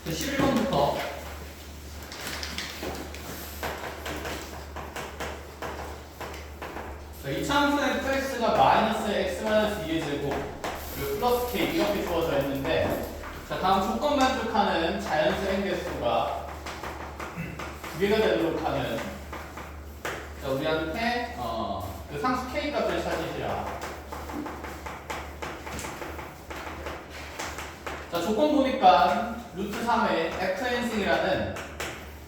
11번부터 이 차함수의 fx가 마이너스 x 마이너스 2의 제곱 그리고 플러스 k 이렇게 주어져 있는데 자 다음 조건 만족하는 자연수 행개수가 두 개가 되도록 하는 자 우리한테 그 상수 k 값을 찾으시라. 자 조건 보니까 루트 3의 fn승이라는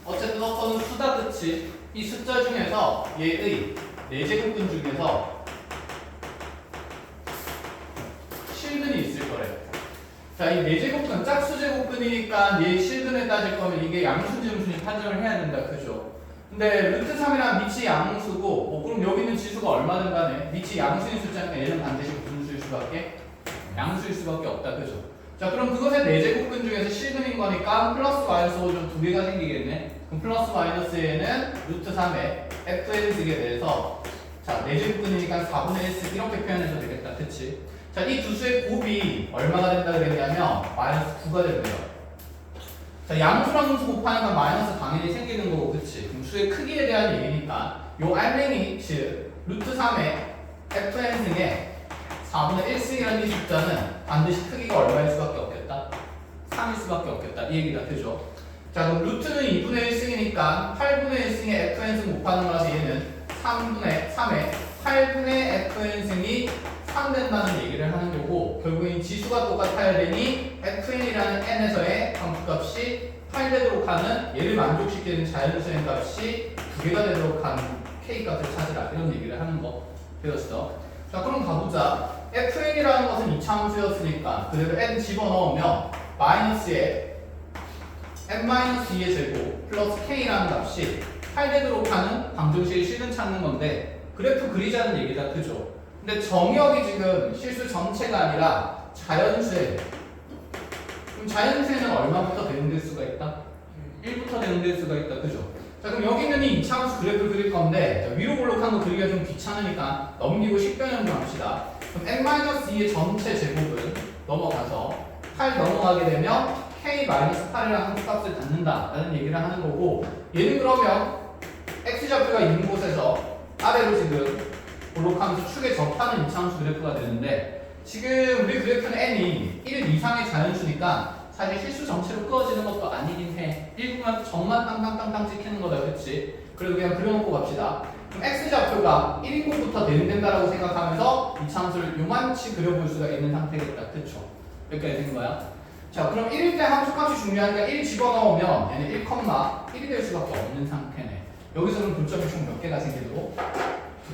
어쨌든 어떤 수다 그치 이 숫자 중에서 얘의 4제곱근 중에서 실근이 있을 거래요. 자, 이 4제곱근, 짝수제곱근이니까 얘 실근을 따질 거면 이게 양수인지 음수인지 판정을 해야 된다. 그죠? 근데 루트 3이랑 밑이 양수고, 그럼 여기 있는 지수가 얼마든 간에 밑이 양수인 숫자니까 얘는 반드시 무슨 수일 수밖에? 양수일 수밖에 없다. 그죠? 자, 그럼 그것의 4제곱근 중에서 실근인 거니까 플러스 마이너스 5좀 두 개가 생기겠네. 그럼 플러스 마이너스에는 루트 3의 fn승에 대해서 자, 4제곱근이니까 4분의 1씩 이렇게 표현해도 되겠다. 그치? 자, 이 두 수의 곱이 얼마가 된다 그랬냐면 마이너스 9가 된대요. 자, 양수랑 음수 곱하니까 마이너스 당연히 생기는 거고, 그치? 그럼 수의 크기에 대한 얘기니까 요 알맹이, 즉 루트 3의 fn승에 4분의 1승이라는 이 숫자는 반드시 크기가 얼마일 수밖에 없겠다? 3일 수밖에 없겠다. 이 얘기가 되죠. 자, 그럼 루트는 2분의 1승이니까 8분의 1승의 fn승 곱하는 거라서 얘는 3분의 3의 8분의 fn승이 3 된다는 얘기를 하는 거고, 결국엔 지수가 똑같아야 되니 fn이라는 n에서의 함수값이 8 되도록 하는 얘를 만족시키는 자연수의 값이 2개가 되도록 하는 k값을 찾으라 이런 얘기를 하는 거 되었어. 자, 그럼 가보자. fn이라는 것은 이차함수였으니까 그대로 n 집어넣으면 마이너스에 n-2의 제곱 플러스 k라는 값이 8 되도록 하는 방정식의 실근 찾는 건데 그래프 그리자는 얘기다. 그죠? 근데 정역이 지금 실수 전체가 아니라 자연수에, 그럼 자연수에는 얼마부터 대응될 수가 있다? 1부터 대응될 수가 있다. 그죠? 자, 그럼 여기 있는 이 이차함수 그래프를 그릴 건데 자, 위로 볼록한 거 그리기가 좀 귀찮으니까 넘기고 식변형 좀 합시다. 그럼 n-2의 전체 제곱은 넘어가서 8 넘어가게 되면 k-8이라는 함수값을 갖는다라는 얘기를 하는 거고, 얘는 그러면 x좌표가 있는 곳에서 아래로 지금 볼록하면서 축에 접하는 이차함수 그래프가 되는데, 지금 우리 그래프는 n이 1 이상의 자연수니까 사실 실수 전체로 끄어지는 것도 아니긴 해. 일부만 점만 땅땅땅땅 찍히는 거다. 그치? 그래도 그냥 그려놓고 갑시다. 그럼 x좌표가 1인 곳부터 대응된다라고 생각하면서 이차함수를 요만치 그려볼 수가 있는 상태겠다. 그쵸? 여기까지 된 거야? 자, 그럼 1일 때 함수값이 중요하니까 1 집어넣으면 얘는 1,1이 될 수밖에 없는 상태네. 여기서는 교점이 총 몇 개가 생기도록?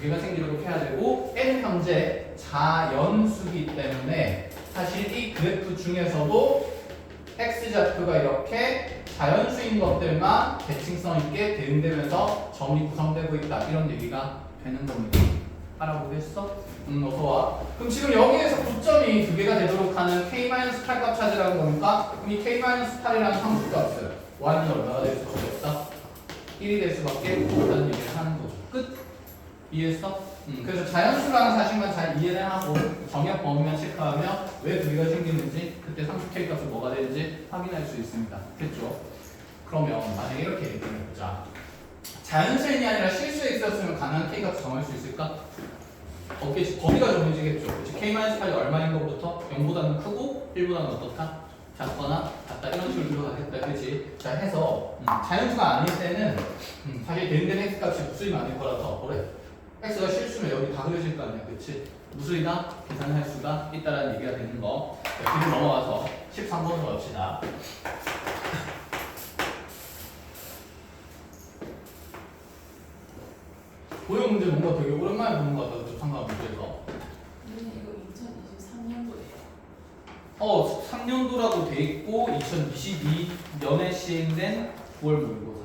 2개가 생기도록 해야 되고, n 현재 자연수기 때문에 사실 이 그래프 중에서도 x좌표가 이렇게 자연수인 것들만 대칭성 있게 대응되면서 점이 구성되고 있다. 이런 얘기가 되는 겁니다. 알아보겠어? 어서와. 그럼 지금 여기에서 9점이 2개가 되도록 하는 k-8 값 찾으라는 겁니까? 그럼 이 k-8이라는 함수값을 y는 얼마가 될 수밖에 없다? 1이 될 수밖에 없다는 얘기를 하는 거죠. 끝? 이해했어? 그래서 자연수라는 사실만 잘 이해를 하고 정역 범위만 체크하면 왜 2개가 생기는지 그때 상수 k 값이 뭐가 되는지 확인할 수 있습니다. 됐죠? 그러면 만약에 이렇게 얘기해보자. 자연수인이 아니라 실수에 있었으면 가능한 k 값을 정할 수 있을까? 없겠지. 범위가 정해지겠죠. k-8이 얼마인 것부터 0보다는 크고 1보다는 어떻다? 작거나 같다. 이런 식으로 들어가겠다. 그치? 자, 해서 자연수가 아닐 때는 사실 대응되는 x값이 무수히가 아닐 거라서 그래. x가 실수면 여기 다 그려질 거 아니야. 그치? 무수히나 계산할 수가 있다라는 얘기가 되는 거. 자, 뒤로 넘어가서 13번으로 갑시다. 고용 문제 뭔가 되게 오랜만에 보는 것 같아요. 참가 문제에서. 근데 이거 2023년도예요. 3년도라고 돼 있고 2022년에 시행된 9월 모의고사.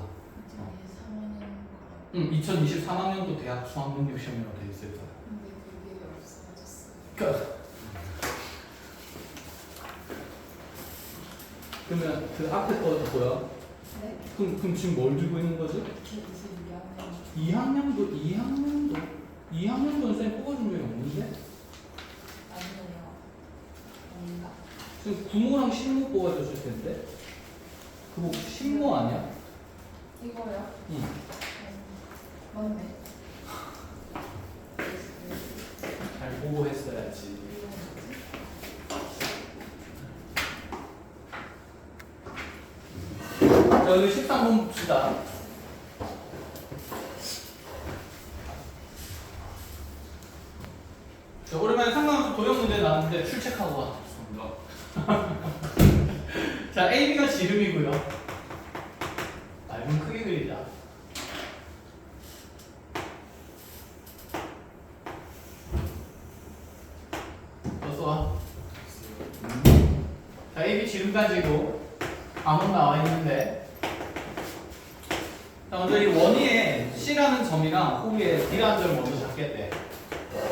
2023학년도 대학 수학능력 시험이라고 돼 있을 거야. 근데 그게 없어졌어요. 그러면 그 앞에 거 뭐야? 네? 그럼 지금 뭘 들고 있는 거지? 2022학년 2학년도는 쌤 뽑아준 적이 없는데? 아니에요. 아닌가? 지금 구모랑 실무 뽑아줬을 텐데? 그거 신모 아니야? 이거요? 응. 맞네. 잘 보고 했어야지. 자, 여기 13번 봅시다. 자, 오랜만에 상관없이 도형 문제 나왔는데 출첵하고 왔습니다. 자, AB가 지름이고요. 좀 크게 그리자. 어서 와. 자, AB 지름 가지고 감은 나와 있는데, 자, 먼저 이 원위에 C라는 점이랑 호위에 D라는 점을 먼저 잡겠대.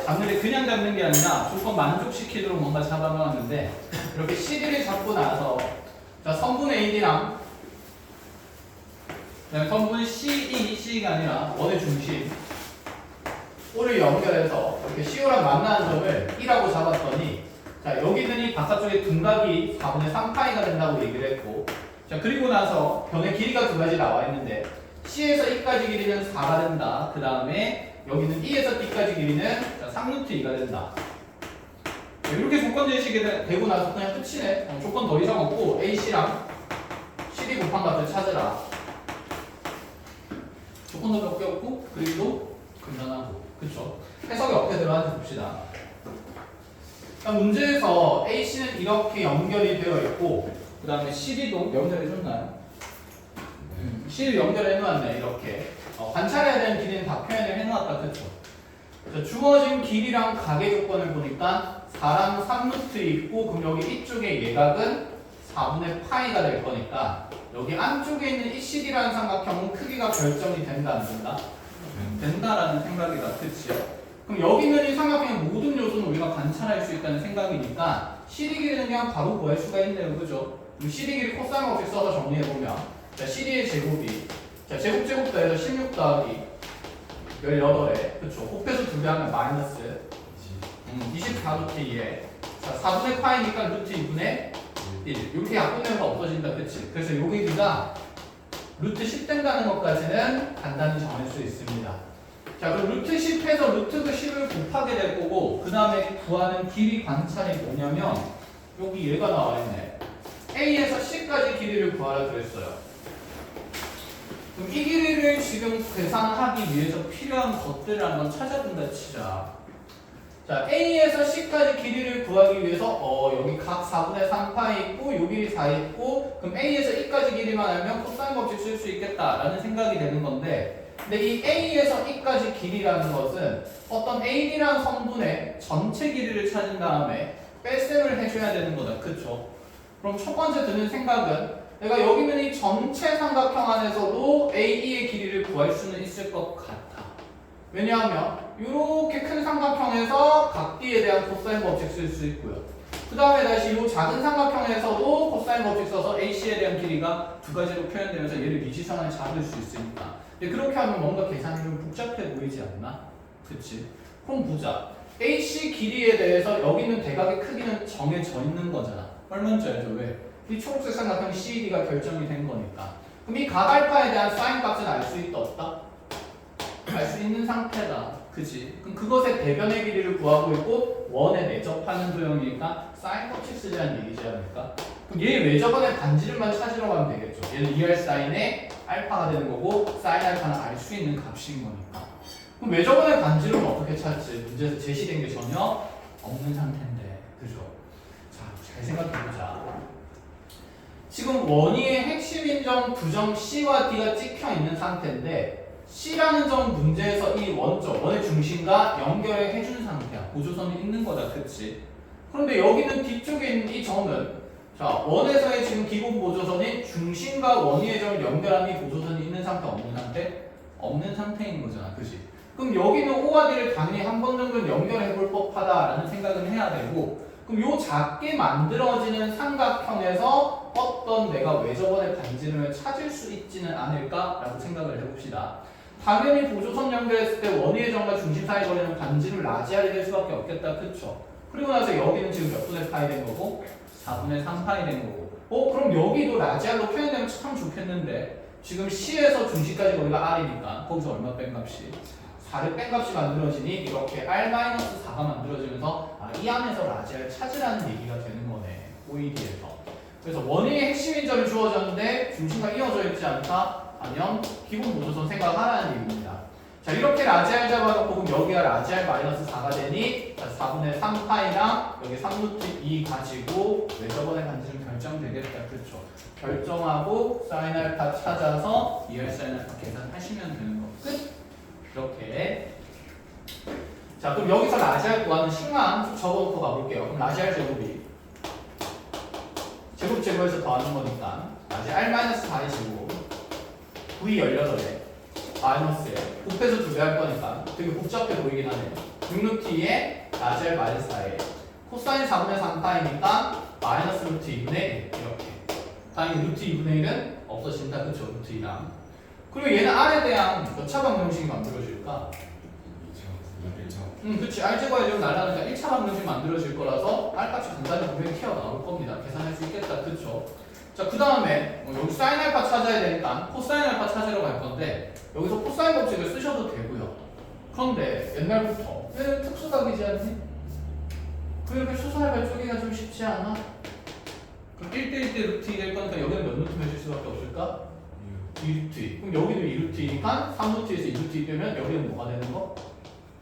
잡는데 그냥 잡는 게 아니라 조건 만족시키도록 뭔가 잡아놓았는데, 이렇게 CD를 잡고 나서, 자, 성분 AD랑 그다음에 성분 CE, CE가 아니라 원의 중심 O를 연결해서 이렇게 CO랑 만나는 점을 1라고 잡았더니, 자, 여기는 이 바깥쪽에 둔각이 4분의 3파이가 된다고 얘기를 했고, 자, 그리고 나서 변의 길이가 두 가지 나와 있는데 C에서 E까지 길이는 4가 된다. 그 다음에 여기는 E에서 D까지 길이는 3루트 2가 된다. 이렇게 조건 제시가 되고 나서 그냥 끝이네. 조건 더 이상 없고 AC랑 CD 곱한 값을 찾으라. 조건도 몇 개 없고 그림도 간단하고, 그쵸? 해석이 어떻게 들어가는지 봅시다. 일단 문제에서 AC는 이렇게 연결이 되어 있고, 그 다음에 CD도 연결해줬나요? CD를 연결해놓았네. 이렇게 관찰해야 되는 길이는 다 표현을 해놓았다. 그쵸? 자, 주어진 길이랑 각의 조건을 보니까 4랑 3루트 있고, 그럼 여기 이쪽에 예각은 4분의 파이가 될 거니까 여기 안쪽에 있는 이 CD라는 삼각형은 크기가 결정이 된다, 안 된다? 된다라는 생각이다. 그치요? 그럼 여기 있는 이 삼각형의 모든 요소는 우리가 관찰할 수 있다는 생각이니까 CD 길이는 그냥 바로 구할 수가 있네요. 그죠? CD 길이 코사인 없이 써서 정리해보면, 자, CD의 제곱이, 자, 제곱 더해서 16 더하기 18에, 그쵸? 곱해서 2배 하면 마이너스 24루트 2에, 자, 4분의 파이니까 루트 2분의 1. 이렇게 약분되면 없어진다. 그치? 그래서 요 길이가 루트 10 된다는 것까지는 간단히 정할 수 있습니다. 자, 그럼 루트 10에서 루트 10을 곱하게 될 거고, 그 다음에 구하는 길이 관찰이 뭐냐면 여기 얘가 나와 있네. A에서 C까지 길이를 구하라 그랬어요. 그럼 이 길이를 지금 계산하기 위해서 필요한 것들을 한번 찾아본다 치자. 자, A에서 C까지 길이를 구하기 위해서 여기 각 4분의 3파이 있고 요 길이 4 있고, 그럼 A에서 E까지 길이만 알면 코사인 법칙 쓸 수 있겠다라는 생각이 되는 건데, 근데 이 A에서 E까지 길이라는 것은 어떤 AD라는 성분의 전체 길이를 찾은 다음에 뺄셈을 해줘야 되는 거다. 그쵸? 그럼 첫 번째 드는 생각은 내가 여기 있는 이 전체 삼각형 안에서도 AE의 길이를 구할 수는 있을 것 같아. 왜냐하면 이렇게 큰 삼각형에서 각 D에 대한 코사인 법칙 쓸 수 있고요. 그 다음에 다시 이 작은 삼각형에서도 코사인 법칙 써서 AC에 대한 길이가 두 가지로 표현되면서 얘를 미지선을 잡을 수 있으니까. 근데 그렇게 하면 뭔가 계산이 좀 복잡해 보이지 않나? 그치? 그럼 보자. AC 길이에 대해서 여기 있는 대각의 크기는 정해져 있는 거잖아. 얼마인지 알죠? 왜? 이 초록색 삼각형 CED가 결정이 된 거니까. 그럼 이 각 알파에 대한 사인 값은 알 수 있다 없다? 알 수 있는 상태다. 그치? 그럼 그것의 대변의 길이를 구하고 있고 원에 내접하는 도형이니까 사인 법칙 쓰자는 얘기지 않을까? 그럼 얘 외접원의 반지름만 찾으러 가면 되겠죠. 얘는 2R 사인의 알파가 되는 거고 사인 알파는 알 수 있는 값인 거니까. 그럼 외접원의 반지름은 어떻게 찾지? 문제에서 제시된 게 전혀 없는 상태인데. 그죠? 자, 잘 생각해보자. 지금 원위의 핵심인 점 두 점 C와 D가 찍혀 있는 상태인데, C라는 점 문제에서 이 원점, 원의 중심과 연결해 해준 상태야. 보조선이 있는 거다. 그치? 그런데 여기는 뒤쪽에 있는 이 점은, 자, 원에서의 지금 기본 보조선이 중심과 원위의 점을 연결한 이 보조선이 있는 상태, 없는 상태? 없는 상태인 거잖아. 그치? 그럼 여기는 O와 D를 당연히 한 번 정도는 연결해 볼 법하다라는 생각은 해야 되고, 그럼 요 작게 만들어지는 삼각형에서 어떤 내가 외접원의 반지름을 찾을 수 있지는 않을까라고 생각을 해봅시다. 당연히 보조선 연결했을 때 원위의 점과 중심 사이 거리는 반지름을 라지하게 될 수밖에 없겠다. 그쵸? 그리고 나서 여기는 지금 몇 분의 파이 된 거고? 4분의 3파이 된 거고. 그럼 여기도 라지알로 표현되면 참 좋겠는데 지금 C에서 중심까지 거기가 R이니까 거기서 얼마 뺀 값이? 4를 뺀 값이 만들어지니 이렇게 R-4가 만들어지면서 이 안에서 라지알 찾으라는 얘기가 되는 거네. OED에서. 그래서 원인의 핵심인 점이 주어졌는데 중심과 이어져 있지 않다? 하면 기본 보조선 생각하라는 얘기입니다. 자, 이렇게 라지알 잡아놓고 그럼 여기가 라지알-4가 되니 4분의 3파이랑 여기 3루트 2 가지고 왜 저번에 간지 좀 결정되겠다. 그렇죠? 결정하고 사인 알파 찾아서 2R 사인 알파 계산하시면 되는 거. 끝! 이렇게. 자, 그럼 여기서 라지알 구하는 식만 적어놓고 가볼게요. 그럼 라지알 제곱이 제곱에서 더하는 거니까 라지알 R-4이시고 V 18에 마이너스에 곱해서 2배 할 거니까 되게 복잡해 보이긴 하네요. 6루트에 라지알 마이너스4에 코사인 4분의 3파이니까 마이너스 루트 2분의 1 이렇게. 당연히 루트 2분의 1은 없어진다. 그쵸? 루트 2랑. 그리고 얘는 R에 대한 몇 차 방정식이 만들어질까? 1차. 그치. R 제곱이 날라가니까 1차 방정식 만들어질 거라서 R 값이 간단히 분명히 튀어나올 겁니다. 계산할 수 있겠다. 그쵸? 자, 그 다음에 여기 사인 알파 찾아야 되니까 코사인 알파 찾으러 갈 건데 여기서 코사인 법칙을 쓰셔도 되고요. 그런데 옛날부터 왜 특수각이지 않니? 그렇게 수선알파 쪼개기가 좀 쉽지 않아? 그럼 1대1 때 루트 2 될 거니까 여기는 몇 루트 몇일 수밖에 없을까? 2루트 2. 그럼 여기도 2루트 2니까 3루트에서 2루트 2 되면 여기는 뭐가 되는 거?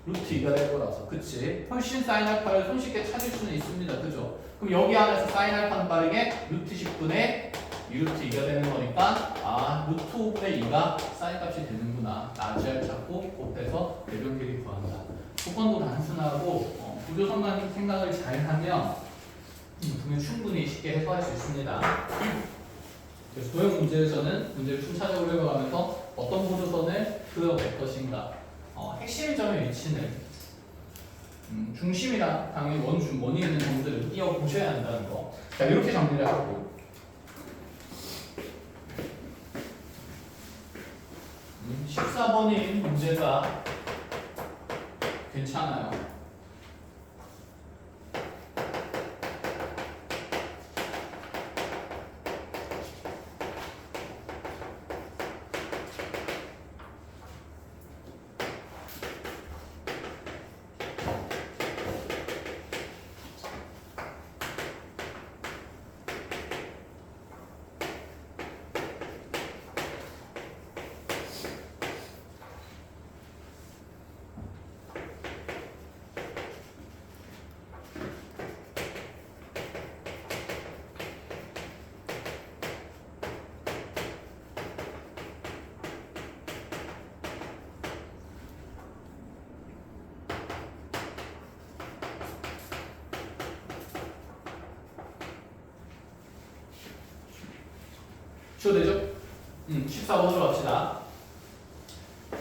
루트 2가 될 거라서. 그치? 훨씬 사인 알파를 손쉽게 찾을 수는 있습니다. 그죠? 그럼 여기 안에서 사인 알파는 빠르게 루트 10분의 2루트 2가 되는 거니까 루트 5분의 2가 사인 값이 되는구나. 라지알 잡고 곱해서 대변 길이 구한다. 조건도 단순하고 구조선만 생각을 잘 하면 분명 충분히 쉽게 해소할 수 있습니다. 그래서 도형 문제에서는 문제를 순차적으로 읽어가면서 어떤 보조선을 그려낼 것인가, 핵심 점의 위치는 중심이랑 당연히 원이 있는 점들을 띄어 보셔야 한다는 거. 자, 이렇게 정리를 하고 14번인 문제가 괜찮아요. 주어되죠? 14번으로 갑시다.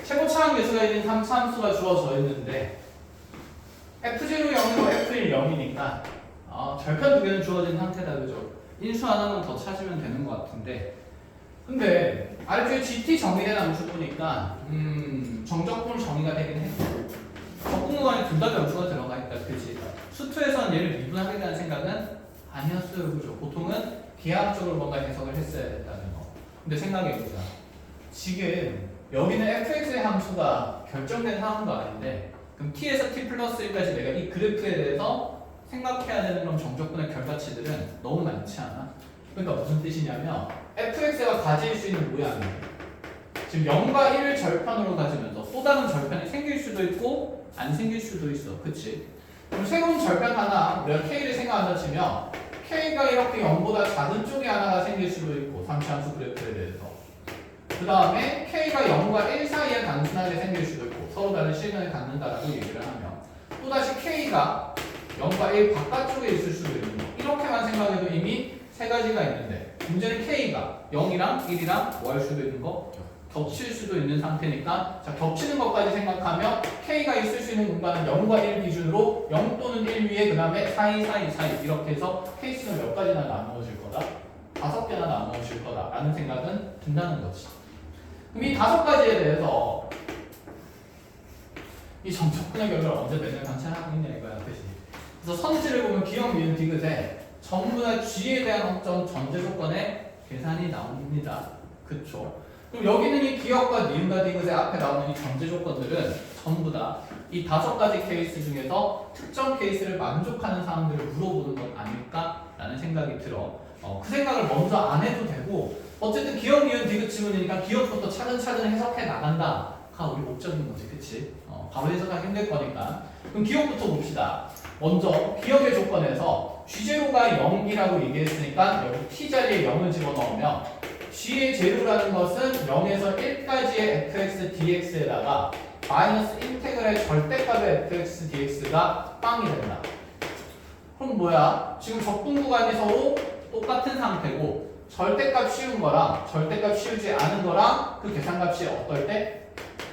최고 차항 계수가 있는 함수가 주어져 있는데 F0 0이고 F1 0이니까 절편 두 개는 주어진 상태다. 그죠? 인수 하나만 더 찾으면 되는 것 같은데 근데 RQ에 GT 정의된 함수 보니까 정적분 정의가 되긴 했어. 적분구간에 둘 다 변수가 들어가 있다. 그치? 수투에서는 얘를 미분하겠다는 생각은 아니었어요. 그죠? 보통은 기하학적으로 뭔가 해석을 했어야 됐다는 거. 근데 생각해보자. 지금 여기는 fx의 함수가 결정된 상황도 아닌데 그럼 t에서 t 플러스 1까지 내가 이 그래프에 대해서 생각해야 되는 그런 정적분의 결과치들은 너무 많지 않아? 그러니까 무슨 뜻이냐면 fx가 가질 수 있는 모양이 지금 0과 1을 절편으로 가지면서 또 다른 절편이 생길 수도 있고 안 생길 수도 있어. 그치? 그럼 새로운 절편 하나 우리가 k를 생각한다 치면 k가 이렇게 0보다 작은 쪽에 하나가 생길 수도 있고 상시함수 그래프에 대해서 그 다음에 k가 0과 1 사이에 단순하게 생길 수도 있고 서로 다른 실근을 갖는다라고 얘기를 하면 또다시 k가 0과 1 바깥쪽에 있을 수도 있는 거. 이렇게만 생각해도 이미 세 가지가 있는데 문제는 k가 0이랑 1이랑 뭐 할 수도 있는 거? 겹칠 수도 있는 상태니까 자 겹치는 것까지 생각하면 k가 있을 수 있는 공간은 0과 1 기준으로 0 또는 1 위에 그 다음에 사이 이렇게 해서 케이스는 몇 가지나 나누어질 거다? 5개나 나누어질 거다 라는 생각은 든다는 거지. 그럼 이 5가지에 대해서 이 정적분의 결과를 언제 맨날 관찰하고 있냐 이거야. 그치? 그래서 선지를 보면 기억, 미은, 디귿에 전부 다 G에 대한 확정 전제 조건의 계산이 나옵니다. 그쵸? 그럼 여기는 이 기억과 니은과 디귿의 앞에 나오는 이 전제 조건들은 전부 다 이 5가지 케이스 중에서 특정 케이스를 만족하는 사항들을 물어보는 것 아닐까라는 생각이 들어. 그 생각을 먼저 안 해도 되고 어쨌든 기억, 니은, 디귿 지문이니까 기억부터 차근차근 해석해 나간다가 우리 목적인 거지, 그치? 바로 해석하기 힘들 거니까. 그럼 기억부터 봅시다. 먼저 기억의 조건에서 G0가 0이라고 얘기했으니까 여기 T 자리에 0을 집어넣으면 G의 제로라는 것은 0에서 1까지의 fx, dx에다가 마이너스 인테그랄 절대값의 fx, dx가 빵이 된다. 그럼 뭐야? 지금 적분 구간이 서로 똑같은 상태고 절대값 씌운 거랑 절대값 씌우지 않은 거랑 그 계산값이 어떨 때?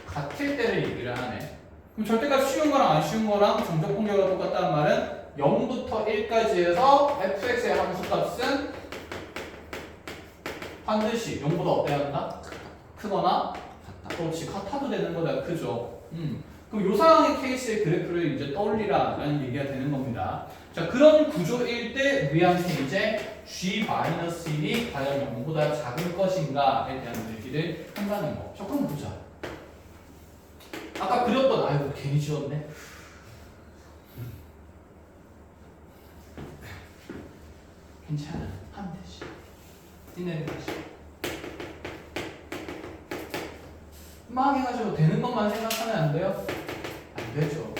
같을 때를 얘기를 하네. 그럼 절대값 씌운 거랑 안 씌운 거랑 정적 공격이 똑같다는 말은 0부터 1까지에서 fx의 함수값은 반드시 0보다 어때야 한다? 크거나 그렇지, 같아도 되는 거다. 그죠? 그럼 요 상황의 케이스의 그래프를 이제 떠올리라 라는 얘기가 되는 겁니다. 자, 그런 구조일 때 우리한테 이제 G-1이 과연 0보다 작은 것인가에 대한 얘기를 한다는 거. 자, 그럼 보자. 아까 그렸던, 아이고 괜히 지웠네. 괜찮아, 하면 되지. 니네는 다시 막 해가지고 되는 것만 생각하면 안 돼요? 안 되죠.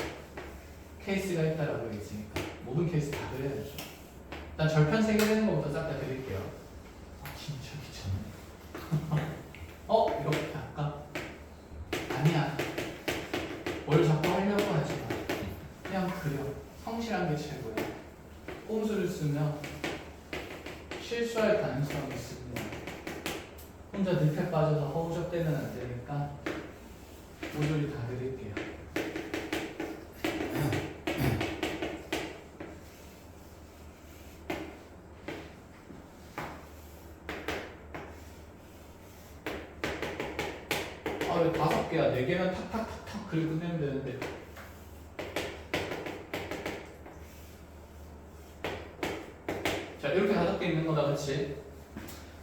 케이스가 있다라고 얘기했으니까 모든 케이스 다 그려야죠. 일단 절편 3개 되는 것부터 싹 다 드릴게요. 진짜 귀찮네. 이렇게 할까? 아니야. 뭘 자꾸 하려고 하지 마. 그냥 그려. 성실한 게 최고야. 꼼수를 쓰면 실수할 가능성이 있습니다. 혼자 늪에 빠져서 허우적대면 안 되니까 모조리 다 드릴게요. 왜 5개야? 4개면 탁탁탁탁 글 끝내면 되는데. 자, 이렇게 5개 있는 거다, 그치?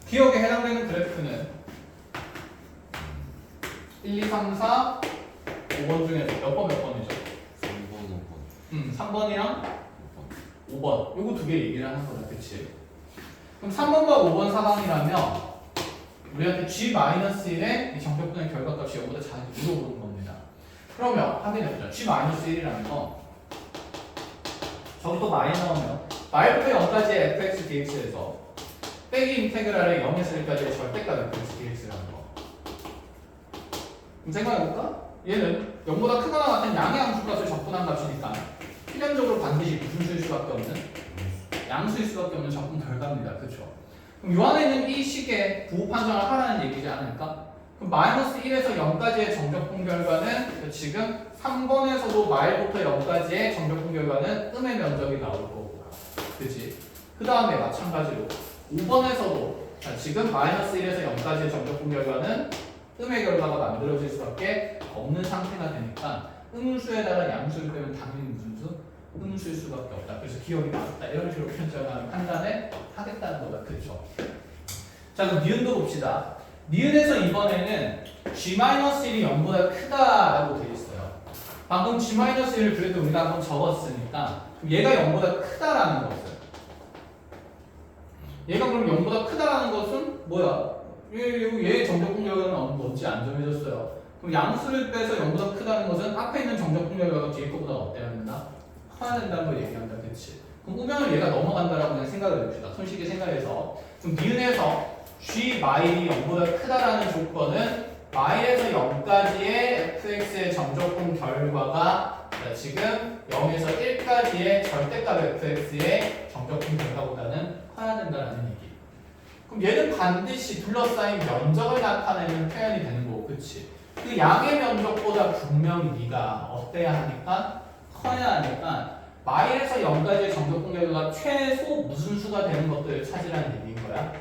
기억에 해당되는 그래프는 1, 2, 3, 4, 5번 중에서 몇 번이죠? 3번, 5번. 3번이랑 5번. 요거 2개 얘기를 하는 거다, 그치? 그럼 3번과 5번 사항이라면 우리한테 G-1의 이 정적분의 결과값이 0보다 작은지 물어보는 겁니다. 그러면 확인해보자. G-1이라는 건 저기 또 마이 나오면 마이부터 0까지의 fx, dx에서 빼기 인테그랄의 0에서 1까지의 절대값 fx, dx라는 거. 그럼 생각해볼까? 얘는 0보다 크거나 같은 양의 함수값을 적분한 값이니까 필연적으로 반드시 무슨 수일 수밖에 없는? 양수일 수밖에 없는 적분 결과입니다. 그쵸? 그럼 요 안에 있는 이 식의 부호 판정을 하라는 얘기지 않을까? 그럼 마이너스 1에서 0까지의 정적분 결과는 지금 3번에서도 마일부터 0까지의 정적분 결과는 음의 면적이 나올 거고, 그치? 그 다음에 마찬가지로 5번에서도 지금 마이너스 1에서 0까지의 정적분 결과는 음의 결과가 만들어질 수밖에 없는 상태가 되니까 음수에다가 양수를 빼면 당연히 무슨 수? 음수일 수밖에 없다. 그래서 기억이 나왔다. 이런 식으로 편정하는 판단을 하겠다는 거다. 그렇죠? 자, 그럼 니은도 봅시다. 니은에서 이번에는 G-1이 0보다 크다라고 되어 있어요. 방금 G-1을 그래도 우리가 한번 적었으니까 얘가 0보다 크다라는 것은 얘가 그럼 0보다 크다라는 것은 뭐야? 얘의 정적분 결과는 뭔지 안 정해졌어요. 그럼 양수를 빼서 0보다 크다는 것은 앞에 있는 정적분 결과가 뒤에 것보다 어때야 된다? 커야 된다는 걸 얘기한다. 그치? 그럼 우명을 얘가 넘어간다라고 그냥 생각을 해봅시다. 손쉽게 생각해서. 그럼 니은에서 G-마일이 0보다 크다라는 조건은 마일에서 0까지의 fx의 정적분 결과가 지금 0에서 1까지의 절대값 fx의 정적분 결과보다는 커야 된다라는 얘기. 그럼 얘는 반드시 둘러싸인 면적을 나타내는 표현이 되는 거고, 그치? 그 양의 면적보다 분명히 네가 어때야 하니까 커야 하니까 마일에서 0까지의 정적분 결과가 최소 무슨 수가 되는 것들을 찾으라는 얘기인 거야?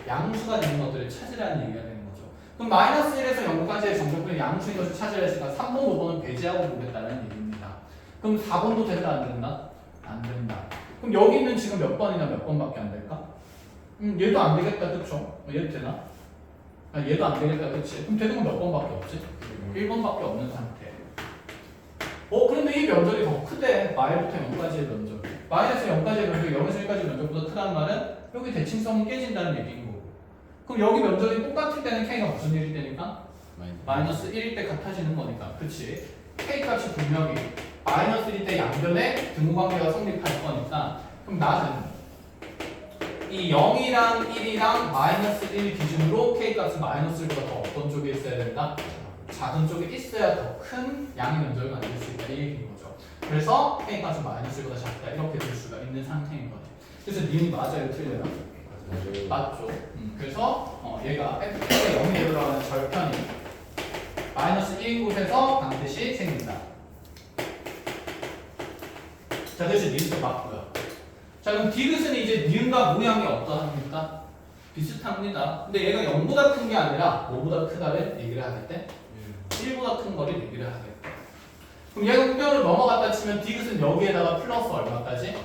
양수가 되는 것들을 찾으라는 얘기가 되는 거죠. 그럼 마이너스 1에서 0까지의 정적분이 양수인 것을 찾으라 했으니까 3번, 5번은 배제하고 보겠다는 얘기입니다. 그럼 4번도 된다 안 된다? 안 된다. 그럼 여기는 지금 몇 번이나 몇 번밖에 안 될까? 얘도 안 되겠다, 그쵸? 얘도 되나? 아, 얘도 안 되겠다, 그치? 그럼 되는 건 몇 번밖에 없지? 1번밖에 없는 상태. 그런데 이 면적이 더 크대. 마이부터 0까지의 면적. 마이너스 0까지의 면적이 0에서 1까지의 면적보다 크다는 말은 여기 대칭성이 깨진다는 얘기인 거고. 그럼 여기 면적이 똑같을 때는 K가 무슨 일이 되니까? 마이너스 1일 때 같아지는 거니까. 그치? K 값이 분명히 마이너스 1일 때 양변에 등호관계가 성립할 거니까. 그럼 나는 이 0이랑 1이랑 마이너스 1 기준으로 K 값은 마이너스 1보다 더 어떤 쪽에 있어야 된다? 작은 쪽에 있어야 더 큰 양의 면적을 만들 수 있다 이 얘기인 거죠. 그래서 K 값은 마이너스 1보다 작다 이렇게 될 수가 있는 상태인 거죠. 그래서 니은이 맞아요, 틀려요? 맞죠. 그래서 얘가 fx가 0이 들어가는 절편이 마이너스 1인 곳에서 반드시 생긴다. 자, 그래서 니은도 맞고요. 자, 그럼 디귿은 이제 니은과 모양이 어떠합니까? 비슷합니다. 근데 얘가 0보다 큰 게 아니라 뭐보다 크다를 얘기를 하실 때 1보다 큰 거를 얘기를 하겠다. 그럼 얘가 구별을 넘어갔다 치면 디귿은 여기에다가 플러스 얼마까지?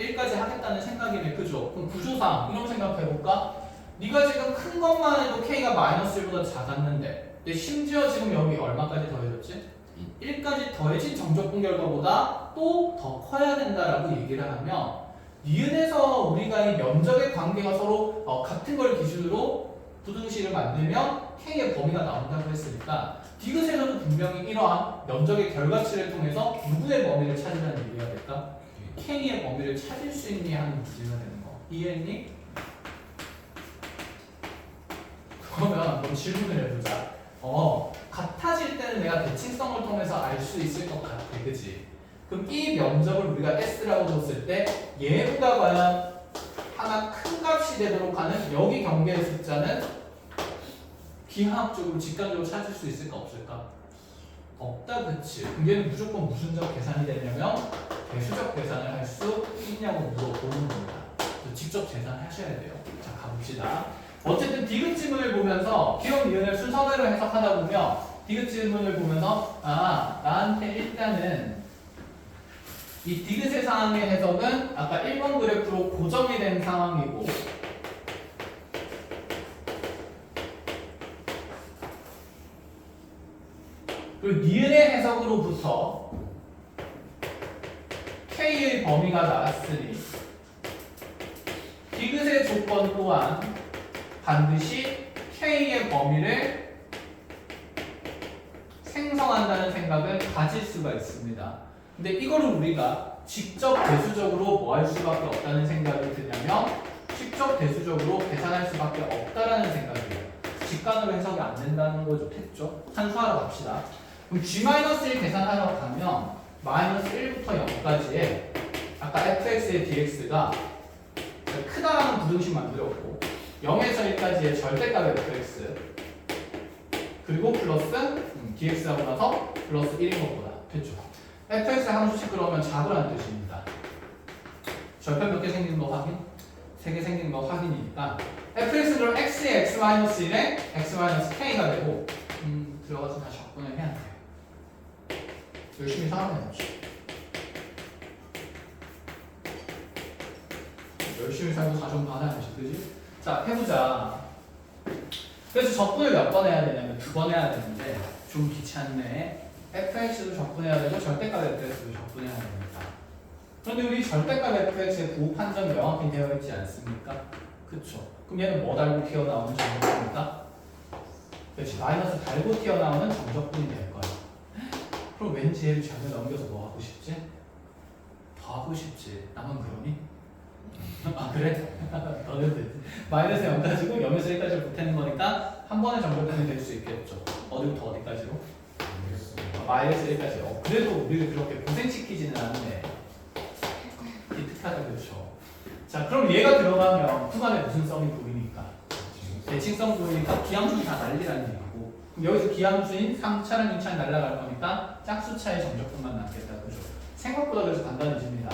1까지 하겠다는 생각이네, 그죠? 그럼 구조상 이런 생각해볼까? 네가 지금 큰 것만 해도 K가 마이너스 1보다 작았는데 근데 심지어 지금 여기 얼마까지 더해졌지? 1까지 더해진 정적분 결과보다 또 더 커야 된다라고 얘기를 하면 니은에서 우리가 이 면적의 관계가 서로 같은 걸 기준으로 부등식을 만들면 K의 범위가 나온다고 했으니까 디귿에서도 분명히 이러한 면적의 결과치를 통해서 누구의 범위를 찾으라는 얘기가 될까? K의 범위를 찾을 수 있니 하는 문제가 되는 거. 이해했니? 그러면 그럼 질문을 해보자. 같아질 때는 내가 대칭성을 통해서 알 수 있을 것 같아, 그지? 그럼 이 면적을 우리가 S라고 줬을 때 얘보다 과연 하나 큰 값이 되도록 하는 여기 경계의 숫자는 기하학적으로 직관적으로 찾을 수 있을까 없을까? 없다, 그치? 그럼 얘는 무조건 무슨 적 계산이 되냐면 대수적 계산을 할 수 있냐고 물어보는 겁니다. 직접 계산하셔야 돼요. 자, 가봅시다. 어쨌든 디귿 지문을 보면서 기억 니은을 순서대로 해석하다 보면 디귿 지문을 보면서 나한테 일단은 이 디귿의 상황의 해석은 아까 1번 그래프로 고정이 된 상황이고 그리고 니은의 해석으로부터 K의 범위가 나왔으니 디귿의 조건 또한 반드시 K의 범위를 생성한다는 생각을 가질 수가 있습니다. 근데 이거를 우리가 직접 대수적으로 뭐 할 수밖에 없다는 생각이 드냐면 직접 대수적으로 계산할 수밖에 없다라는 생각이에요. 직관으로 해석이 안 된다는 거죠. 됐죠? 산수하러 갑시다. 그럼 G-1 계산하러 가면 마이너스 1부터 0까지의 아까 fx의 dx가 크다라는 부등식 만들었고 0에서 1까지의 절대값 fx 그리고 플러스 dx하고 나서 플러스 1인 것보다 됐죠? fx 함수씩 그러면 작으라는 뜻입니다. 절편 몇 개 생기는 거 확인? 3개 생기는 거 확인이니까 fx는 그럼 x의 x-1에 x-k가 되고 들어가서 다시 적분을 해야 돼요. 열심히 살아내야지. 열심히 살고 4점 받아야지, 그지? 자, 해보자. 그래서 적분을 몇 번 해야 되냐면 2번 해야 되는데 좀 귀찮네. fx도 적분해야 되고 절대값 fx도 적분해야 됩니다. 그런데 우리 절대값 fx의 부호 판정이 명확히 되어 있지 않습니까? 그쵸? 그럼 얘는 뭐 달고 튀어나오는 정적분입니까? 그렇지, 마이너스 달고 튀어나오는 정적분이 될 거야. 그럼 왠지 얘를 전에 넘겨서 뭐 하고 싶지? 더 하고 싶지. 나만 그러니? 아, 그래? 너는 되지. 마이너스 0 가지고 0에서 1까지 보태는 거니까 한 번에 정적분이 될 수 있겠죠. 어디부터 어디까지로? 마이너스 1까지. 그래도 우리를 그렇게 고생시키지는 않네. 기특하다, 그렇죠? 자, 그럼 얘가 들어가면 후반에 무슨 썸이 보이니까? 대칭성 보이니까 기함수는 다 날리라는 얘기고 그럼 여기서 기함수인 3차랑 2차는 날라갈 거니까 짝수차의 정적분만 남겠다, 그죠? 생각보다 그래서 간단해집니다.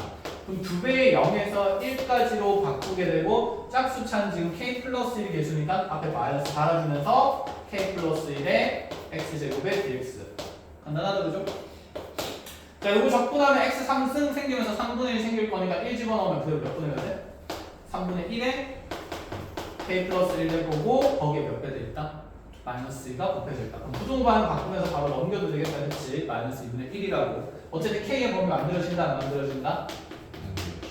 그럼 2배의 0에서 1까지로 바꾸게 되고 짝수차는 지금 k 플러스 1이 계수니까 앞에 마이너스 달아주면서 k 플러스 1의 x제곱의 dx 간단하다, 그죠? 자, 이거 적분하면 x 3승 생기면서 3분의 1 생길 거니까 1 집어넣으면 그대로 몇 분의 몇 돼? 3분의 1에 k 플러스 1 될 거고 거기에 몇 배 돼 있다? 마이너스 1가 곱해져 있다. 그럼 부동반 바꾸면서 바로 넘겨도 되겠다 했지. 마이너스 2분의 1이라고. 어쨌든 k의 범위 만들어진다 안 만들어진다?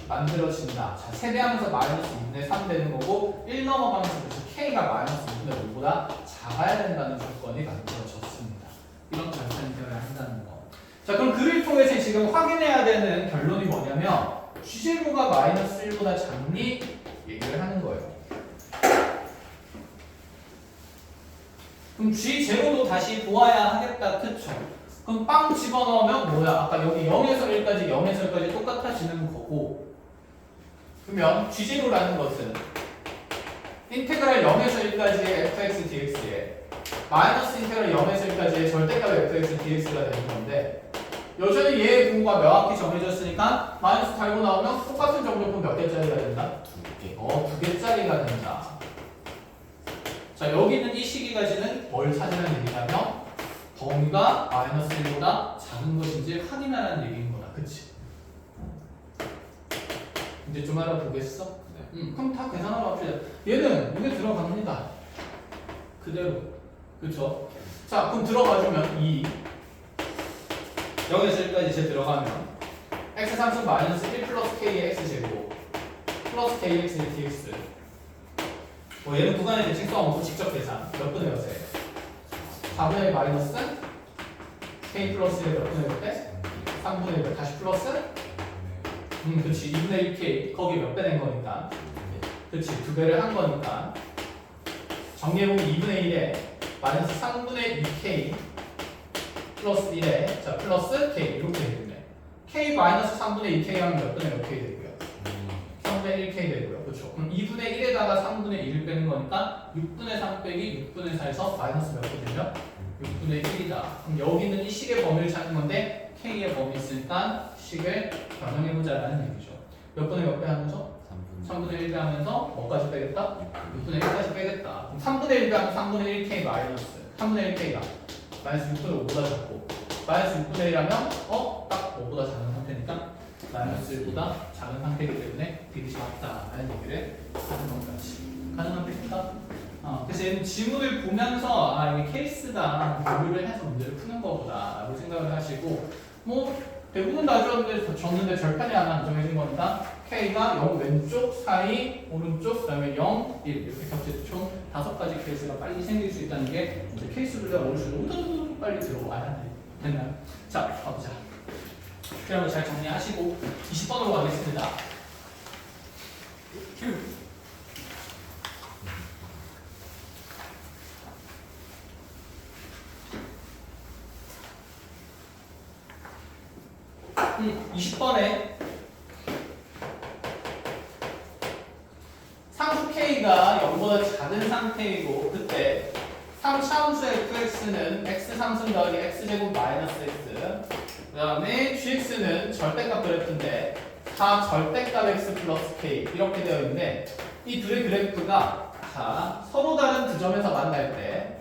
만들어진다. 자, 세배하면서 마이너스 2분의 3 되는 거고 1 넘어가면서 k가 마이너스 2분의 5보다 작아야 된다는 조건이 만들어졌습니다. 이런 결산이 되어야 한다는 거. 자, 그럼 그를 통해서 지금 확인해야 되는 결론이 뭐냐면 G제로가 마이너스 1보다 작니? 얘기를 하는 거예요. 그럼 G제로도 다시 보아야 하겠다. 그쵸? 그럼 빵 집어넣으면 뭐야? 아까 여기 0에서 1까지 0에서 1까지 똑같아지는 거고 그러면 G제로라는 것은 인테그랄 0에서 1까지의 fx dx에 마이너스 인테그랄 0에서 1까지의 절대값의 fx dx가 되는 건데 여전히 얘의 분모가 명확히 정해졌으니까 마이너스 달고 나오면 똑같은 정적분 몇 개짜리가 된다? 2개. 2개짜리가 된다. 자, 여기 있는 이 시기까지는 뭘 찾으라는 얘기냐면 범위가 마이너스 1보다 작은 것인지 확인하라는 얘기인 거다. 그치? 이제 좀 알아보겠어? 네. 그럼 다 계산하러 갑시다. 얘는 여기 들어갑니다. 그대로. 그쵸? 자, 그럼 들어가주면 2 0에서 1까지 제 들어가면 x 3승 마이너스 1 플러스 k의 x제곱 플러스 kx dx 뭐 얘는 구간의 대칭성 없고 직접 계산 몇 분의 몇에 4분의 1 마이너스 k 플러스 1의 몇 분의 몇 대? 3분의 1 다시 플러스 그치 2분의 1k 거기 몇 배 된 거니까 그치 2배를 한 거니까 정리해보면 2분의 1에 마이너스 3분의 2k 플러스 1에 자 플러스 k 이렇게 되겠네. k 마이너스 3분의 2k 하면 몇 분의 몇 k 되고요? 3분의 1k 되고요. 그렇죠. 그럼 2분의 1에다가 3분의 1을 빼는 거니까 6분의 3 빼기 6분의 4에서 마이너스 몇 개 되면 6분의 1이다. 그럼 여기 있는 이 식의 범위를 찾는 건데 k의 범위 있으니까 식을 변형해보자라는 얘기죠. 몇 분의 몇 배 하면서? 3분의 1배 하면서 뭐까지 빼겠다? 6분의 1까지 빼겠다. 그럼 3분의 1배 하면 3분의 1k 마이너스 3분의 1k가 마이너스 6분의 5보다 작고 마이너스 6분의 1 하면 딱 5보다 작은 상태니까 마이너스 1보다 작은 상태이기 때문에 비교시 맞다라는 얘기를 하는 것까지 가능합니까? 그래서 얘는 지문을 보면서 이게 케이스다 교류를 해서 문제를 푸는 거보다 라고 생각을 하시고 뭐 대부분 다 줬는데 절편이 하나 안 정해진 거니까 K가 0 왼쪽, 사이, 오른쪽, 그 다음에 0, 1 이렇게 겹쳐서 총 5가지 케이스가 빨리 생길 수 있다는 게 이제 케이스별로 오를수록 우두두두 빨리 들어와야 되나요? 자, 가보자. 그러면 잘 정리하시고 20번으로 가겠습니다. 음, 20번에 상수 K가 0보다 작은 상태이고 그때 3차함수 fx는 x 3승 더하기 x제곱 마이너스 x 그 다음에 gx는 절대값 그래프인데 4 절대값 x 플러스 k 이렇게 되어 있는데 이 둘의 그래프가 서로 다른 두 점에서 만날 때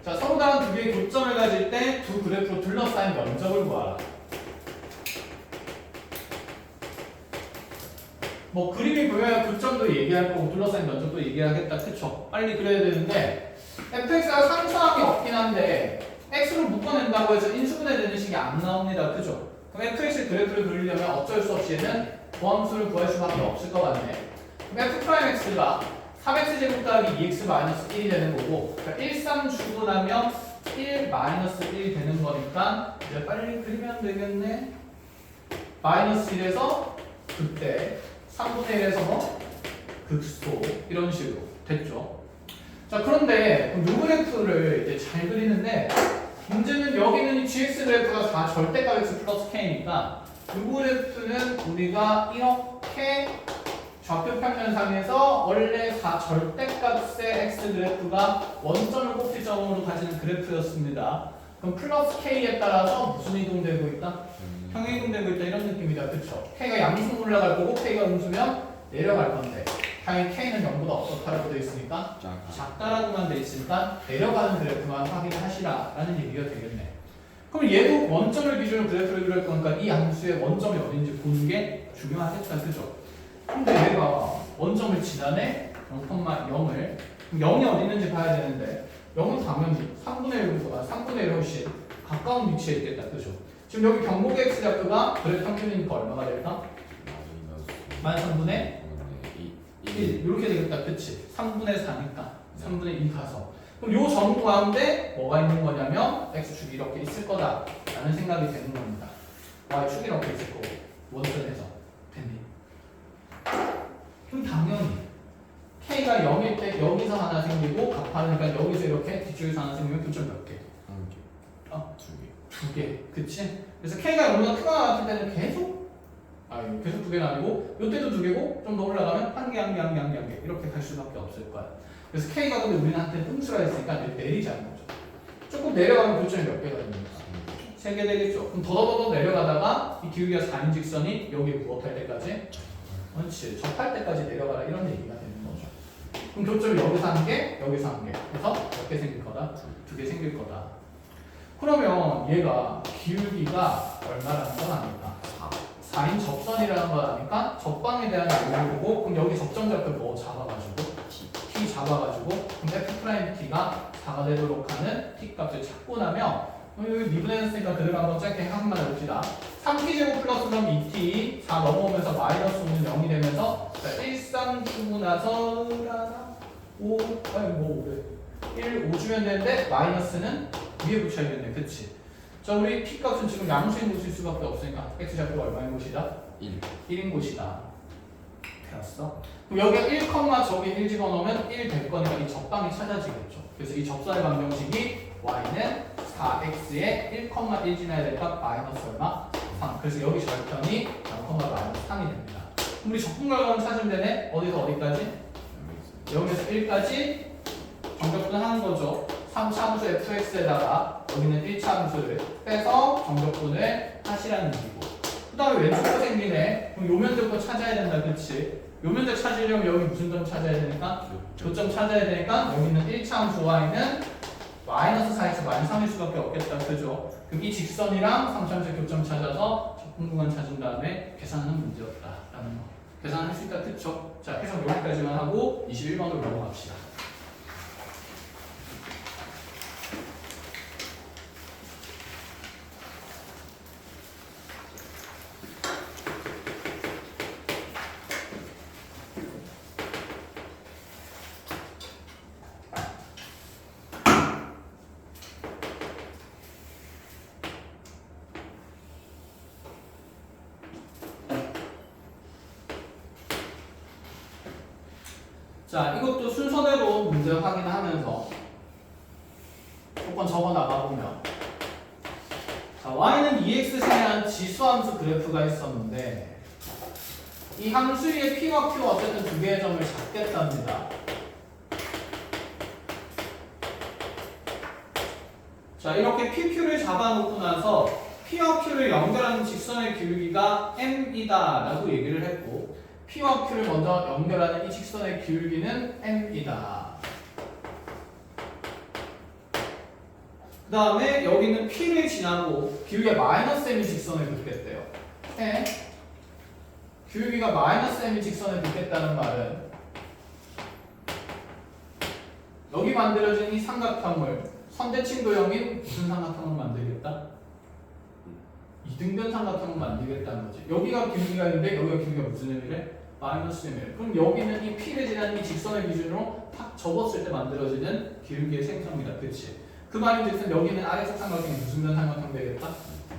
서로 다른 두 개의 교점을 가질 때 두 그래프로 둘러싸인 면적을 구하라. 뭐 그림이 보여야 교점도 얘기할 거고 둘러싸인 면적도 얘기하겠다. 그쵸? 빨리 그려야 되는데 fx가 상수함이 없긴 한데 x로 묶어낸다고 해서 인수분해 되는 식이 안 나옵니다. 그죠? 그럼 fx의 그래프를 그리려면 어쩔 수 없이 얘는 보함수를 구할 수밖에 없을 것 같네. 그럼 f'x가 3x제곱 더하기 2x-1이 되는 거고 그러니까 1, 3 주고 나면 1 마이너스 1이 되는 거니까 이제 빨리 그리면 되겠네. 마이너스 1에서 그때 3분의 1에서 뭐? 극소 이런 식으로 됐죠. 자 그런데 요 그래프를 이제 잘 그리는데 문제는 여기는 이 gx 그래프가 다 절대값 x 플러스 k니까 요 그래프는 우리가 이렇게 좌표 평면상에서 원래 4 절대값의 x 그래프가 원점을 꼭지점으로 가지는 그래프였습니다. 그럼 플러스 k에 따라서 무슨 이동되고 있다? 평행이동되고 있다 이런 느낌이다. 그쵸? k가 양수면 올라갈 거고 k가 음수면 내려갈 건데 당연히 k는 0보다 어떻다라고 되어 있으니까 작다라고만 되어 있으니까 내려가는 그래프만 확인하시라 라는 얘기가 되겠네. 그럼 얘도 원점을 기준으로 그래프를 그릴 거니까 이 함수의 원점이 어딘지 보는 게 중요하겠다, 그죠? 근데 얘가 원점을 지나네 0,0을 0이 어디 있는지 봐야 되는데 0은 당연히 3분의 1보다 3분의 1 훨씬 가까운 위치에 있겠다, 그죠? 지금 여기 경곡 x좌표가 그래프 평균이니까 얼마가 될까? 마이너스 3분의 1 이렇게 되겠다, 그치? 3분의 4니까 3분의 2 가서 그럼 요 점 가운데 뭐가 있는 거냐면 x축이 이렇게 있을 거다 라는 생각이 되는 겁니다. y축이 이렇게 있을 거고 원점에서 됐니? 그럼 당연히 k가 0일 때 여기서 하나 생기고 값하니까 여기서 이렇게 뒤쪽에서 하나 생기면 교점 몇 개? 어? 2개, 그치? 그래서 k가 0보다 크거나 같을 때는 계속 계속 2개는 아니고 이때도 2개고 좀 더 올라가면 1개 이렇게 갈 수밖에 없을 거야. 그래서 k가 근데 우리한테 음수가 있으니까 이제 내리자는 거죠. 조금 내려가면 교점이 몇 개가 됩니까? 3개 되겠죠. 그럼 더더더 내려가다가 이 기울기가 4인 직선이 여기에 무엇할 때까지? 그렇지, 접할 때까지 내려가라 이런 얘기가 되는 거죠. 그럼 교점이 여기서 1개, 여기서 1개 해서 몇 개 생길 거다? 2개 생길 거다. 그러면 얘가 기울기가 얼마라는 건 아닐까? 4인 접선이라는 건 아니까 접방에 대한 얘기를 보고 그럼 여기 접점좌표 뭐 잡아가지고 t 잡아가지고 그럼 f't가 4가 되도록 하는 t 값을 찾고 나면 여기 미분했으니까 그대로 한번 짧게 한번 해봅시다. 3t제곱 플러스 그럼 2t 4 넘어오면서 마이너스 5는 0이 되면서 1, 3 주고 나서 5 1, 5 주면 되는데 마이너스는 위에 붙여야겠네, 그치? 자, 우리 t 값은 지금 양수인 곳일 수밖에 없으니까 x좌표가 얼마인 곳이다? 1인 곳이다. 되었어? 그럼 여기가 1, 저기 1 집어넣으면 1 될 거니까 이 접방이 찾아지겠죠. 그래서 이 접선의 방정식이 y는 4x에 1, 지나야 될 값 마이너스 얼마? 3. 그래서 여기 절편이 0, 마이너스 3이 됩니다. 그럼 우리 적분 결과만 찾으면 되네? 어디서 어디까지? 여기서 1까지 정적분 하는 거죠. 3차함수 fx에다가 여기는 1차함수를 빼서 정적분을 하시라는 얘기고 그 다음에 왼쪽도 생기네. 그럼 요 면적도 찾아야 된다, 그치? 요 면적 찾으려면 여기 무슨 점 찾아야 되니까? 교점 찾아야 되니까 여기는 1차함수 y는 마이너스 4x 마이너스 3일 수밖에 없겠다, 그죠? 그럼 이 직선이랑 3차함수의 교점 찾아서 적분 구간 찾은 다음에 계산하는 문제였다라는 거. 계산할 수 있다, 그쵸? 자, 해석 여기까지만 하고 21번으로 넘어갑시다. 자, 이것도 순서대로 문제 확인하면서 조건 적어 나가보면 자, y는 2x승이라는 지수함수 그래프가 있었는데 이 함수 위에 p와 q가 어쨌든 두 개의 점을 잡겠답니다. 자, 이렇게 PQ를 잡아놓고 나서 P와 Q를 연결하는 직선의 기울기가 m이다 라고 얘기를 했고 P와 Q를 먼저 연결하는 이 직선의 기울기는 m이다. 그 다음에 여기는 P를 지나고 기울기가 마이너스 m이 직선을 긋겠대요. 기울기가 마이너스 m이 직선을 긋겠다는 말은 여기 만들어진 이 삼각형을 선대칭 도형인 무슨 삼각형을 만들겠다? 이등변 삼각형을 만들겠다는 거지. 여기가 기울기가 있는데 여기가 기울기가 무슨 m이래? 마이너스 m이래. 그럼 여기는 이 P를 지나는 이 직선의 기준으로 탁 접었을 때 만들어지는 기울기의 생성이다. 그치? 그 말인즉슨 여기는 아래쪽 삼각형이 무슨 변 삼각형 되겠다?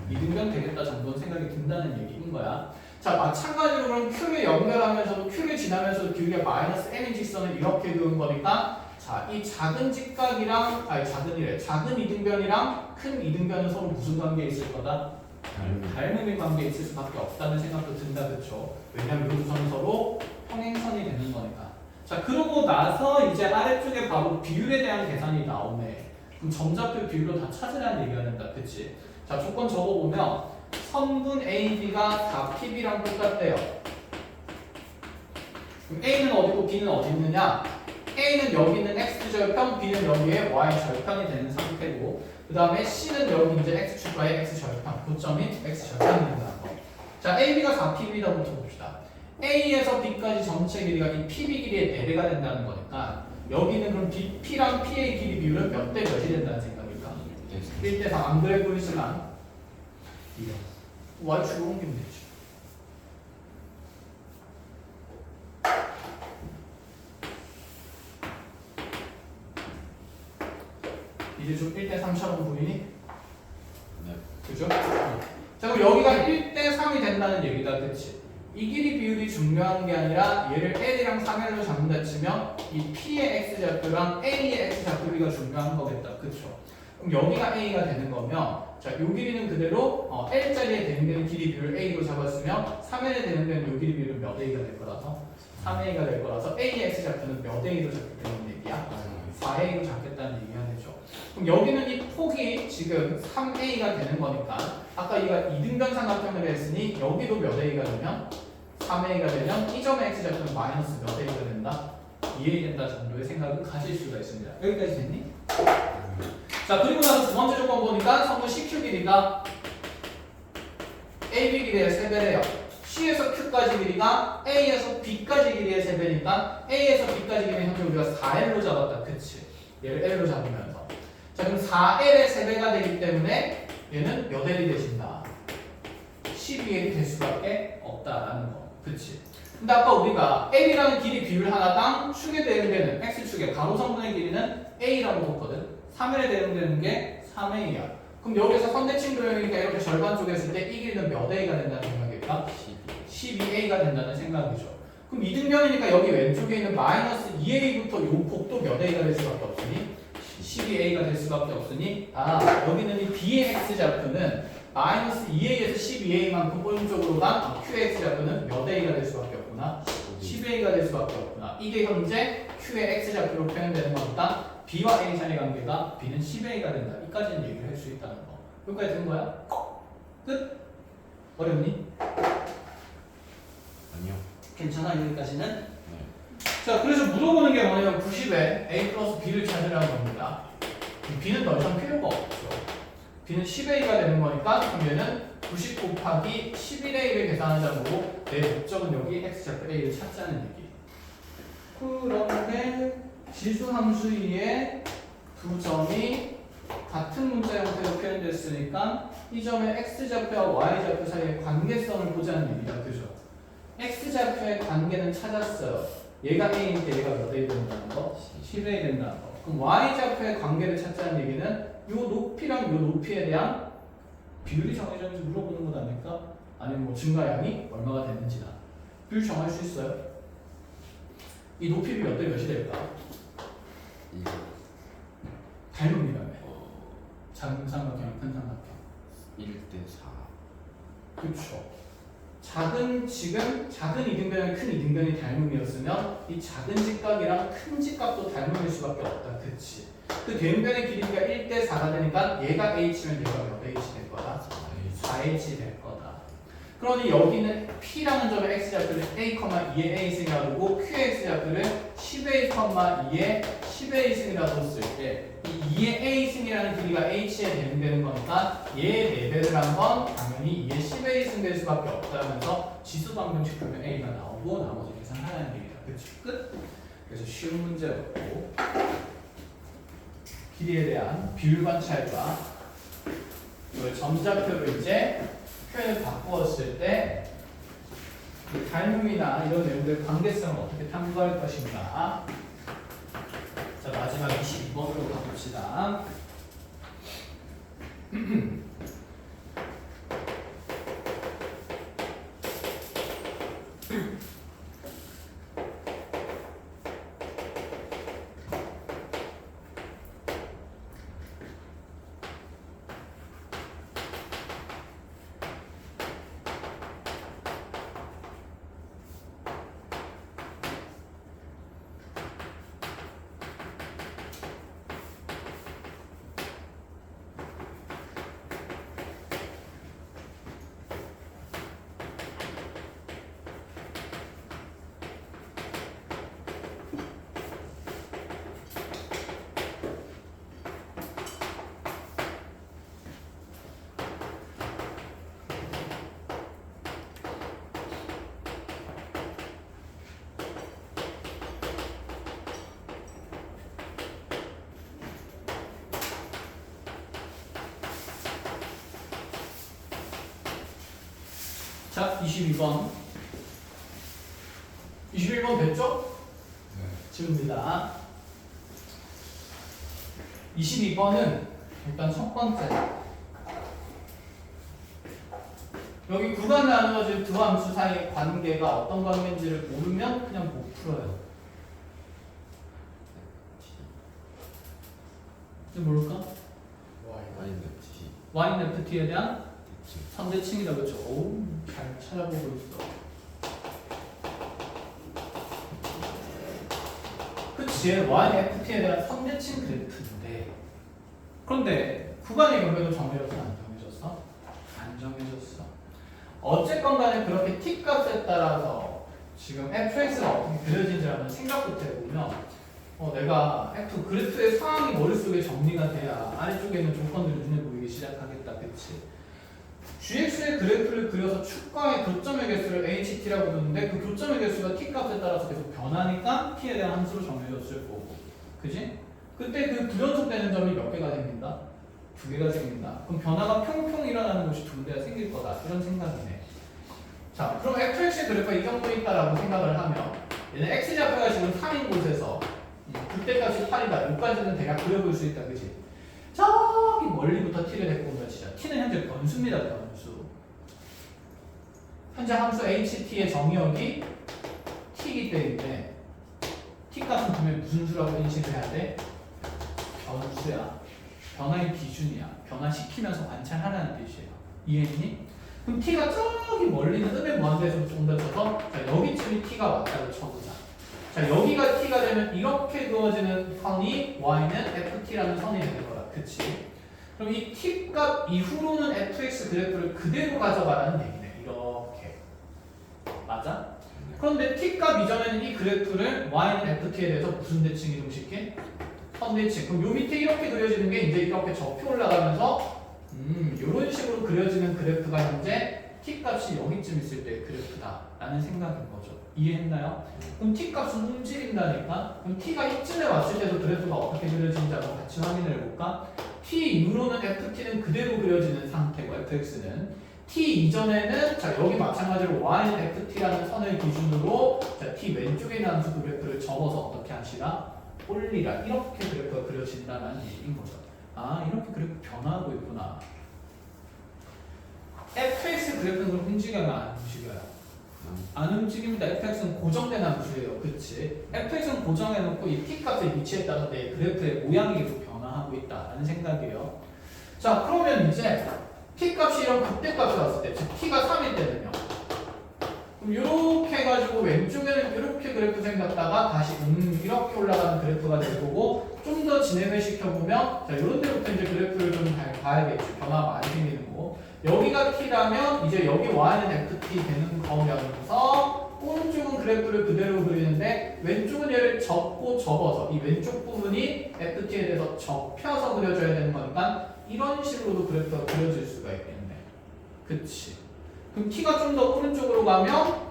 이등변 되겠다 정도는 생각이 든다는 얘기인 거야. 자, 마찬가지로 그럼 Q를 연결하면서도 Q를 지나면서도 기울기가 마이너스 m인 직선을 이렇게 그은 거니까 자, 이 작은 직각이랑 작은 이등변이랑 큰 이등변은 서로 무슨 관계에 있을 거다? 닮음의 관계에 있을 수밖에 없다는 생각도 든다, 그렇죠? 왜냐면 이 두 선은 서로 평행선이 되는 거니까. 자, 그러고 나서 이제 아래쪽에 바로 비율에 대한 계산이 나오네. 그럼 점좌표 비율로 다 찾으라는 얘기가 된다, 그치? 자, 조건 적어보면 선분 AB가 4PB랑 똑같대요. 그럼 A는 어디고 B는 어디 있느냐? A는 여기 있는 X절편, B는 여기에 Y절편이 되는 상태고 그 다음에 C는 여기 이제 X축과의 X절편, 고점인 X절편이 된다는 거. 자, AB가 4PB다부터 봅시다. A에서 B까지 전체 길이가 이 PB 길이의 4배가 된다는 거니까 여기는 그럼 P랑 P의 길이 비율은 몇 대 몇이 된다는 생각일까? 1대 4. 안 그래 보이지만 Y축으로 옮기면 되지. 이제 좀 1대 3처럼 보이니? 네. 그죠? 자, 그럼 여기가 1대 3이 된다는 얘기다, 그치? 이 길이 비율이 중요한 게 아니라 얘를 L이랑 3L로 잡는다 치면 이 P의 X좌표랑 A의 X좌표비가 중요한 거겠다, 그쵸? 그럼 여기가 A가 되는 거면 자, 요 길이는 그대로 L자리에 대응되는 길이 비율을 A로 잡았으면 3L에 대응되는 요 길이 비율은 몇 A가 될 거라서 3A가 될 거라서 A의 X좌표는 몇 A로 잡겠다는 얘기야? 4A로 잡겠다는 얘기가 되죠. 그럼 여기는 이 폭이 지금 3A가 되는 거니까 아까 얘가 이등변 삼각형을 했으니 여기도 몇 A가 되면 3A가 되면 이 점의 X좌표는 마이너스 몇 A가 된다? 2A 된다 정도의 생각을 가질 수가 있습니다. 여기까지 됐니? 자, 그리고 나서 두 번째 조건 보니까 성분 CQ 길이가 AB 길이의 3배래요. C에서 Q까지 길이가 A에서 B까지 길이의 3배니까 A에서 B까지 길이는 현재 우리가 4L로 잡았다. 그치? 얘를 L로 잡으면서. 자, 그럼 4L의 3배가 되기 때문에 얘는 몇 L이 되신다? 12L이 될 수밖에 없다라는 거. 그치? 근데 아까 우리가 L이라는 길이 비율 하나당 축에 대응되는 X축의 가로성분의 길이는 A라고 뒀거든. 3L에 대응되는 게 3A야. 그럼 여기서 선대칭 도형이니까 이렇게 절반 쪽에 했을 때 이 길이는 몇 A가 된다는 생각일까? 12A가 된다는 생각이죠. 그럼 이등변이니까 여기 왼쪽에 있는 마이너스 2A부터 요 폭도 몇 A가 될 수밖에 없으니 12A가 될 수밖에 없으니 여기는 이 B의 X좌표는 마이너스 2A에서 12A만큼 오른쪽으로 간 Q의 X좌표는 몇 A가 될 수밖에 없구나. 12A가 될 수밖에 없구나. 이게 현재 Q의 X좌표로 표현되는 거니까 B와 A 사이의 관계가 B는 10A가 된다. 이까지는 얘기를 할 수 있다는 거. 여기까지 된 거야? 끝? 어렵니? 아니요. 괜찮아? 여기까지는? 네. 자, 그래서 물어보는 게 뭐냐면 90에 A 플러스 B를 찾으라는 겁니다. B는 더 이상 필요가 없죠. B는 10A가 되는 거니까 그럼 얘는 90 곱하기 11A를 계산하자고 내 목적은 여기 X좌표 A를 찾자는 얘기. 그런데 지수함수의 두 점이 같은 문자 형태로 표현됐으니까 이 점의 X좌표와 Y좌표 사이의 관계성을 보자는 얘기다. 그죠? X좌표의 관계는 찾았어요. 얘가 A인데 얘가 몇 A 된다는 거? 10A 된다는 거. 그럼 Y좌표의 관계를 찾자는 얘기는 요 높이랑 요 높이에 대한 비율이 정해졌는지 물어보는 것 아닐까? 아니면 뭐 증가량이 얼마가 됐는지나. 비율 정할 수 있어요? 이 높이 몇 대 몇이 될까? 이거 닮음이라며. 작은 삼각형, 큰 삼각형. 1대 4. 그렇죠. 지금 작은 이등변이랑 큰 이등변이 닮음이었으면 이 작은 직각이랑 큰 직각도 닮음일 수밖에 없다. 그치? 그 대응변의 길이가 1대 4가 되니까 얘가 H면 얘가 몇 H 될 거다? 4H 될 거다. 그러니 여기는 P라는 점의 X좌표를 A, 2의 A승이라고 Q의 X좌표를 10A, 2의 10A 승이라 뒀을 때 이 2의 A승이라는 길이가 H에 대응되는 거니까 얘의 4배를 한번 당연히 2의 10A 승 될 수밖에 없다면서 지수 방정식 풀면 A가 나오고 나머지 계산하라는 얘기다. 그치? 끝? 그래서 쉬운 문제였고 길이에 대한 비율 관찰과 이걸 점좌표로 이제 표현을 바꾸었을 때 닮음이나 이런 내용들의 관계성을 어떻게 탐구할 것인가. 자, 마지막 22번으로 가봅시다. 자, 22번. 21번 됐죠? 네. 지웁니다. 22번은 일단 첫 번째. 여기 구간 나누어진 두 함수 사이의 관계가 어떤 관계인지를 모르면 그냥 못 풀어요. 이제 모를까? Y는 T. Y는 FT에 대한 대칭. 상대칭이다 그렇죠? 오, 잘 찾아보고 있어. 그치, Y는 FT에 대한 상대칭 그래프인데 그런데 구간의 경계도 정해졌어 안 정해졌어? 안 정해졌어. 어쨌건 간에 그렇게 t 값에 따라서 지금 fx가 어떻게 그려진지 한번 생각부터 해보면 내가 f 그래프의 상황이 머릿속에 정리가 돼야 아래쪽에 있는 조건들이 눈에 보이기 시작하겠다. 그치? gx의 그래프를 그려서 축과의 교점의 개수를 ht라고 두는데 그 교점의 개수가 t 값에 따라서 계속 변하니까 t에 대한 함수로 정해졌을 거고 그지? 그때 그 불연속되는 점이 몇 개가 생긴다? 두 개가 생긴다. 그럼 변화가 평평 일어나는 곳이 두 개가 생길 거다. 이런 생각이네. 자, 그럼 fx의 그래프가 이 정도 있다라고 생각을 하면 얘는 x좌표가 지금 3인 곳에서 그때값이 8이다. 여기까지는 대략 그려볼 수 있다. 그치? 저기 멀리부터 t를 데리고 오면 진짜 t는 현재 변수입니다. 변수. 현재 함수 ht의 정의역이 t이기 때문에 t 값은 분명히 무슨 수라고 인식을 해야 돼? 변수야. 변화의 기준이야. 변화시키면서 관찰하라는 뜻이에요. 이해했니? 그럼 t가 저기 멀리 있는 음의 무한대에서 온다 쳐서 자, 여기쯤이 t가 왔다고 쳐보자. 자, 여기가 t가 되면 이렇게 그어지는 선이 y는 ft라는 선이 되는 거다. 그치? 그럼 이 t 값 이후로는 fx 그래프를 그대로 가져가라는 얘기네. 이렇게. 맞아? 그런데 t 값 이전에는 이 그래프를 y는 ft에 대해서 무슨 대칭 이동시킨? 선대칭. 그럼 요 밑에 이렇게 그려지는 게 이제 이렇게 접혀 올라가면서 이런 식으로 그려지는 그래프가 현재 t 값이 여기쯤 있을 때의 그래프다 라는 생각인 거죠. 이해했나요? 그럼 t 값은 움직인다니까? 그럼 t가 이쯤에 왔을 때도 그래프가 어떻게 그려지는지 한번 같이 확인을 해볼까? t 이후로는 ft는 그대로 그려지는 상태고 fx는 t 이전에는 자 여기 마찬가지로 y는 ft라는 선을 기준으로 자 t 왼쪽에 있는 함수 그래프를 접어서 어떻게 하시라? 올리라. 이렇게 그래프가 그려진다는 얘기인 거죠. 아, 이렇게 그래프 변화하고 있구나. fx 그래프는 그럼 움직여요? 안 움직여요? 안 움직입니다. fx는 고정된 함수예요. 그치? fx는 고정해놓고 이 t 값의 위치에 따라서 내 그래프의 모양이 계속 변화하고 있다는 생각이에요. 자, 그러면 이제 t 값이 이런 극대값이 왔을 때, 즉 t가 3일 때는요. 그럼 이렇게 해가지고 왼쪽에는 이렇게 그래프 생겼다가 다시 이렇게 올라가는 그래프가 될 거고 좀 더 진행을 시켜보면 자 이런 데부터 이제 그래프를 좀 잘 봐야겠죠. 변화가 많이 생기는 거고 여기가 t라면 이제 여기 y는 ft 되는 거면서 오른쪽은 그래프를 그대로 그리는데 왼쪽은 얘를 접고 접어서 이 왼쪽 부분이 ft에 대해서 접혀서 그려줘야 되는 거니까 이런 식으로도 그래프가 그려질 수가 있겠네. 그치? 그럼 t가 좀 더 오른쪽으로 가면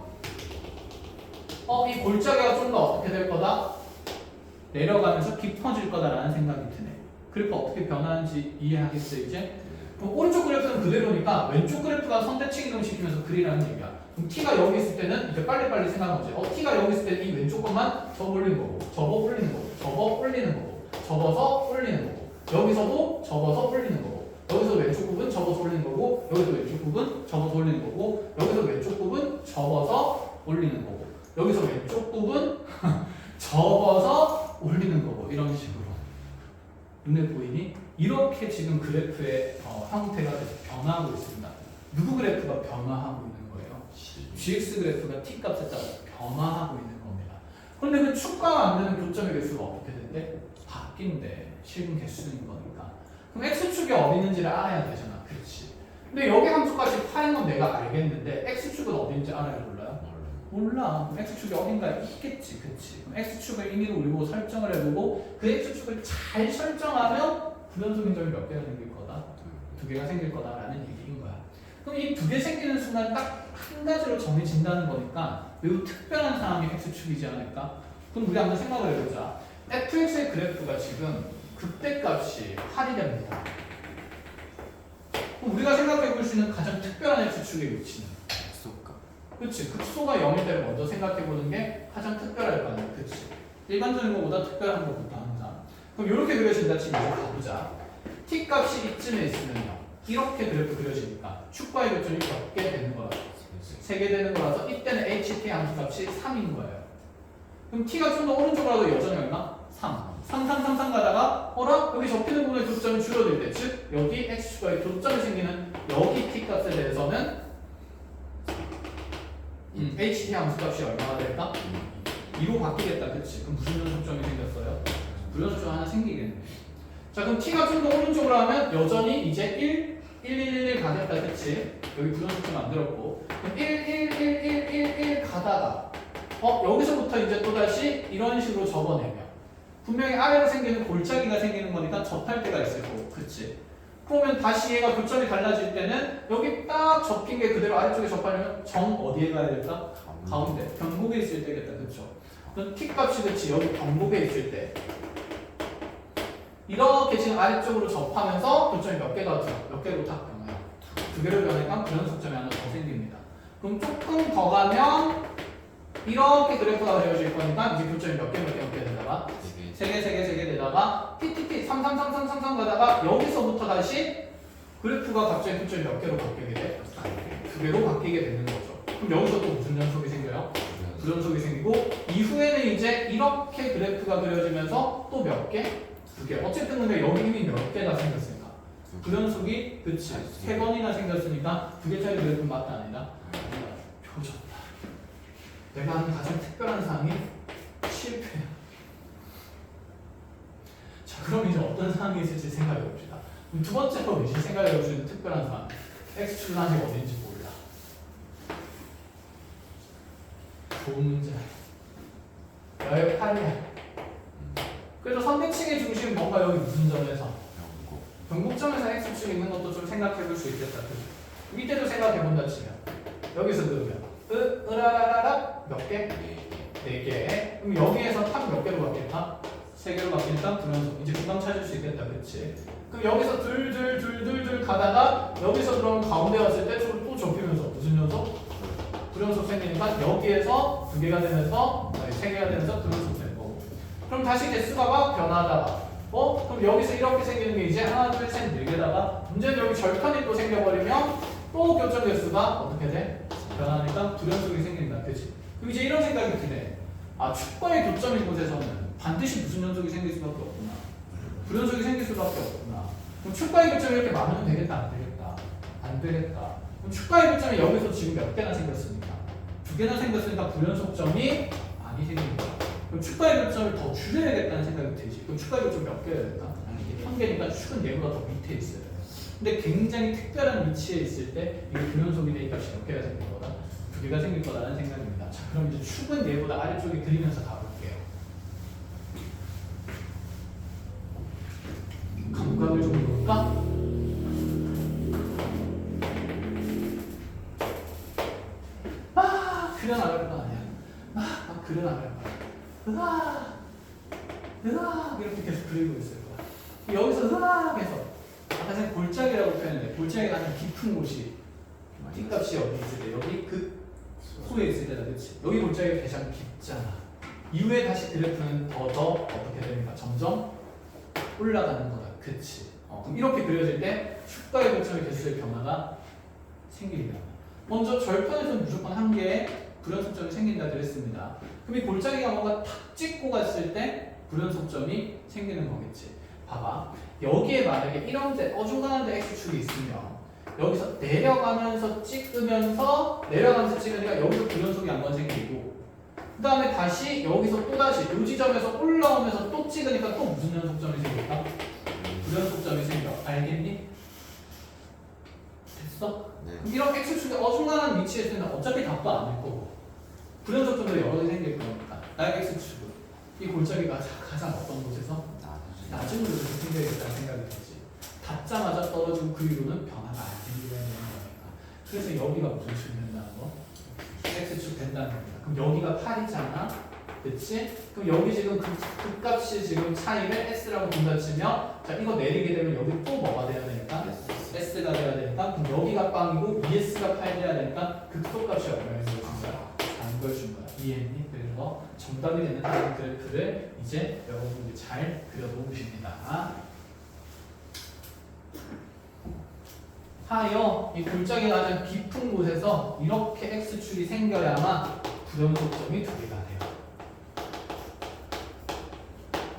이 골짜기가 좀 더 어떻게 될 거다? 내려가면서 깊어질 거다라는 생각이 드네. 그래프 어떻게 변하는지 이해하겠어요 이제? 그럼 오른쪽 그래프는 그대로니까 왼쪽 그래프가 선대칭 이동시키면서 그리라는 얘기야. 그럼 t가 여기 있을 때는 이제 빨리빨리 생각하지. t가 여기 있을 때는 이 왼쪽 것만 접어 올리는 거고 접어 올리는 거고 접어 올리는 거고 접어서 올리는 거고 여기서도 접어서 올리는 거고 여기서 왼쪽 부분 접어서 올리는 거고 여기서 왼쪽 부분 접어서 올리는 거고 여기서 왼쪽 부분 접어서 올리는 거고 여기서 왼쪽 부분 접어서 올리는 거고 이런 식으로 눈에 보이니? 이렇게 지금 그래프의 형태가 변화하고 있습니다. 누구 그래프가 변화하고 있는 거예요? gx 그래프가 t 값에 따라 변화하고 있는 겁니다. 그런데 그 축과가 안 되는 교점의 개수가 어떻게 된대? 바뀐대. 실근 개수인 거니까. 그럼 x축이 어디 있는지를 알아야 되잖아. 그렇지. 근데 여기 함수까지 파인 건 내가 알겠는데 x축은 어딘지 알아요? 몰라요? 몰라. 그럼 x축이 어딘가에 있겠지. 그치? 그럼 x축을 임의로 우리보고 설정을 해보고 그 x축을 잘 설정하면 불연속인 점이 몇 개가 생길 거다? 두 개가 생길 거다라는 얘기인 거야. 그럼 이 두 개 생기는 순간 딱 한 가지로 정해진다는 거니까 매우 특별한 상황이 x축이지 않을까? 그럼 우리 한번 생각을 해보자. fx의 그래프가 지금 극대값이 8이 됩니다. 그럼 우리가 생각해 볼 수 있는 가장 특별한 x축의 위치는? 그치? 극소가 0일 때를 먼저 생각해보는 게 가장 특별할 거 아니야. 그치? 일반적인 것보다 특별한 것부터 항상. 그럼 이렇게 그려진다 치면 이제 가보자. t 값이 이쯤에 있으면요. 이렇게 그래프 그려지니까 축과의 교점이 몇 개 되는 거라고. 3개 되는 거라서 이때는 ht 함수 값이 3인 거예요. 그럼 t가 좀 더 오른쪽으로 가도 여전히 얼마? 3. 3 가다가 어라? 여기 적히는 부분의 교점이 줄어들 때, 즉 여기 x축과의 교점이 생기는 여기 t 값에 대해서는 ht 함수 값이 얼마가 될까? 2로 바뀌겠다. 그치? 그럼 무슨 연속점이 생겼어요? 불연속점 하나 생기겠네. 자, 그럼 t가 좀 더 오른쪽으로 하면 여전히 이제 1 가겠다. 그치? 여기 불연속점 만들었고 그럼 1 가다가 여기서부터 이제 또다시 이런 식으로 접어내면 분명히 아래로 생기는 골짜기가 생기는 거니까 접할 때가 있을 거고. 그치? 그러면 다시 얘가 교점이 달라질 때는 여기 딱 접힌 게 그대로 아래쪽에 접하려면 정 어디에 가야 될까? 가운데 변곡에 있을 때겠다. 그쵸? 그럼 t 값이 그치 여기 변곡에 있을 때 이렇게 지금 아래쪽으로 접하면서 교점이 몇 개가 몇 개로 딱 변해요. 2개로 변하니까 불연속점이 하나 더 생깁니다. 그럼 조금 더 가면 이렇게 그래프가 그려질 거니까 이제 교점이 몇 개 되다가 3개 되다가 TTT 3 가다가 여기서부터 다시 그래프가 갑자기 교점이 몇 개로 바뀌게 돼? 2개로 바뀌게 되는 거죠. 그럼 여기서 또 무슨 연속이 생겨요? 불연속이 생기고 이후에는 이제 이렇게 그래프가 그려지면서 또 몇 개? 2개. 어쨌든 근데 여기 이미 몇 개가 생겼으니까 불연속이 그치 3번이나 생겼으니까 2개짜리 그래프 맞다 아니다? 표졌다. 내가 하는 가장 특별한 사항이 실패야. 자, 그럼 이제 어떤 사항이 있을지 생각해 봅시다. 그럼 두 번째로 이제 생각해 볼 수 있는 특별한 사항. x축은 아직 어딘지 몰라. 좋은 문제. 여기 8이야. 그래서 선대칭의 중심 뭔가 여기 무슨 점에서? 변곡점에서 x축이 있는 것도 좀 생각해 볼 수 있겠다. 밑에도 생각해 본다 치면 여기서 그러면 으라라라라 몇 개? 4개. 그럼 여기에서 탑 몇 개로 바뀔까? 3개로 바뀌니까 불연속. 이제 금방 찾을 수 있겠다. 그치? 그럼 여기서 둘 가다가 여기서 그러면 가운데 왔을 때 또 접히면서 무슨 연속? 불연속 생기니까 여기에서 2개가 되면서 3개가 되면서 불연속 되는 거고. 그럼 다시 개수가 변하다가 그럼 여기서 이렇게 생기는 게 이제 하나, 둘, 셋, 4개다가 문제는 여기 절편이 또 생겨버리면 또 교점 개수가 어떻게 돼? 변하니까 불연속이 생긴다. 그치? 그럼 이제 이런 생각이 드네. 아, 축과의 교점인 곳에서는 반드시 무슨 연속이 생길 수밖에 없구나. 불연속이 생길 수밖에 없구나. 그럼 축과의 교점이 이렇게 많으면 되겠다? 안 되겠다? 안 되겠다. 그럼 축과의 교점이 여기서 지금 몇 개나 생겼습니까? 2개나 생겼으니까 불연속점이 많이 생긴 거야. 그럼 축과의 교점을 더 줄여야겠다는 생각이 들지. 그럼 축과의 교점 몇 개가 될까? 1개니까 축은 얘보다 더 밑에 있어요. 근데 굉장히 특별한 위치에 있을 때 이게 불연속이 되니까 몇 개가 생길 거다? 2개가 생길 거다라는 생각입니다. 자, 그럼 이제 축은 얘보다 아래쪽에 그리면서 가볼게요. 감각을 좀 볼까? 그려나갈 거 아니야. 막 그려나갈 거야. 이렇게 계속 그리고 있을 거야. 여기서 해서 아까 전에 골짜기라고 표현했는데 골짜기가 가장 깊은 곳이 T값이 어디 있을 때 여기 그 소에 있을 때다. 그치? 여기 골짜기가 가장 깊잖아. 이후에 다시 그래프는 더 어떻게 됩니까? 점점 올라가는 거다. 그치? 그럼 이렇게 그려질 때 축과의 교점의 개수의 변화가 생깁니다. 먼저 절편에서는 무조건 한 개의 불연속점이 생긴다 그랬습니다. 그럼 이 골짜기가 뭔가 탁 찍고 갔을 때 불연속점이 생기는 거겠지. 봐봐. 여기에 만약에 이런데 어중간한데 x축이 있으면 여기서 내려가면서 찍으니까 여기서 불연속이 한 번 생기고 그 다음에 다시 여기서 또다시 이 지점에서 올라오면서 또 찍으니까 또 무슨 연속점이 생길까? 불연속점이 생겨. 알겠니? 됐어? 네. 그럼 이런 x축이 어중간한 위치에 있으면 어차피 답도 안 될 거고 불연속점도 여러 개 생길 거니까 나의 x축은 이 골짜기가 가장 어떤 곳에서 낮은 곳에서 생겨야겠다는 생각이 들지. 닿자마자 떨어지고 그 위로는 변화가 안 생기는 거니까. 그래서 여기가 무슨 축이 된다는 거? x축 된다는 겁니다. 그럼 여기가 8이잖아. 그치? 그럼 여기 지금 그 값이 지금 차이를 s라고 본다 치면 자 이거 내리게 되면 여기 또 뭐가 돼야 되니까? s가 돼야 되니까 그럼 여기가 빵이고 ES가 8 돼야 되니까 극소값이 얼마예요? 이걸 준 거야. 이해했니? 그래서 정답이 되는 다른 그래프를 이제 여러분들이 잘 그려놓으십니다. 하여 이 골짜기 가장 깊은 곳에서 이렇게 x축이 생겨야만 불연속점이 두 개가 돼요.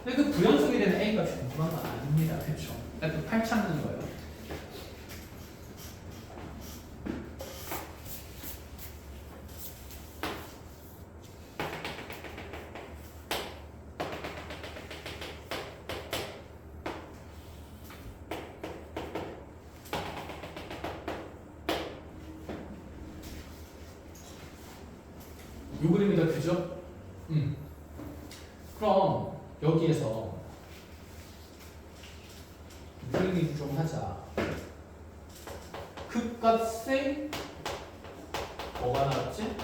근데 그 불연속이 되는 a가 궁금한 건 아닙니다. 그쵸? 또 8 찾는 거예요. 요 그림이 더 크죠? 그럼 여기에서 그림이 좀 하자. 극값에 뭐가 나왔지?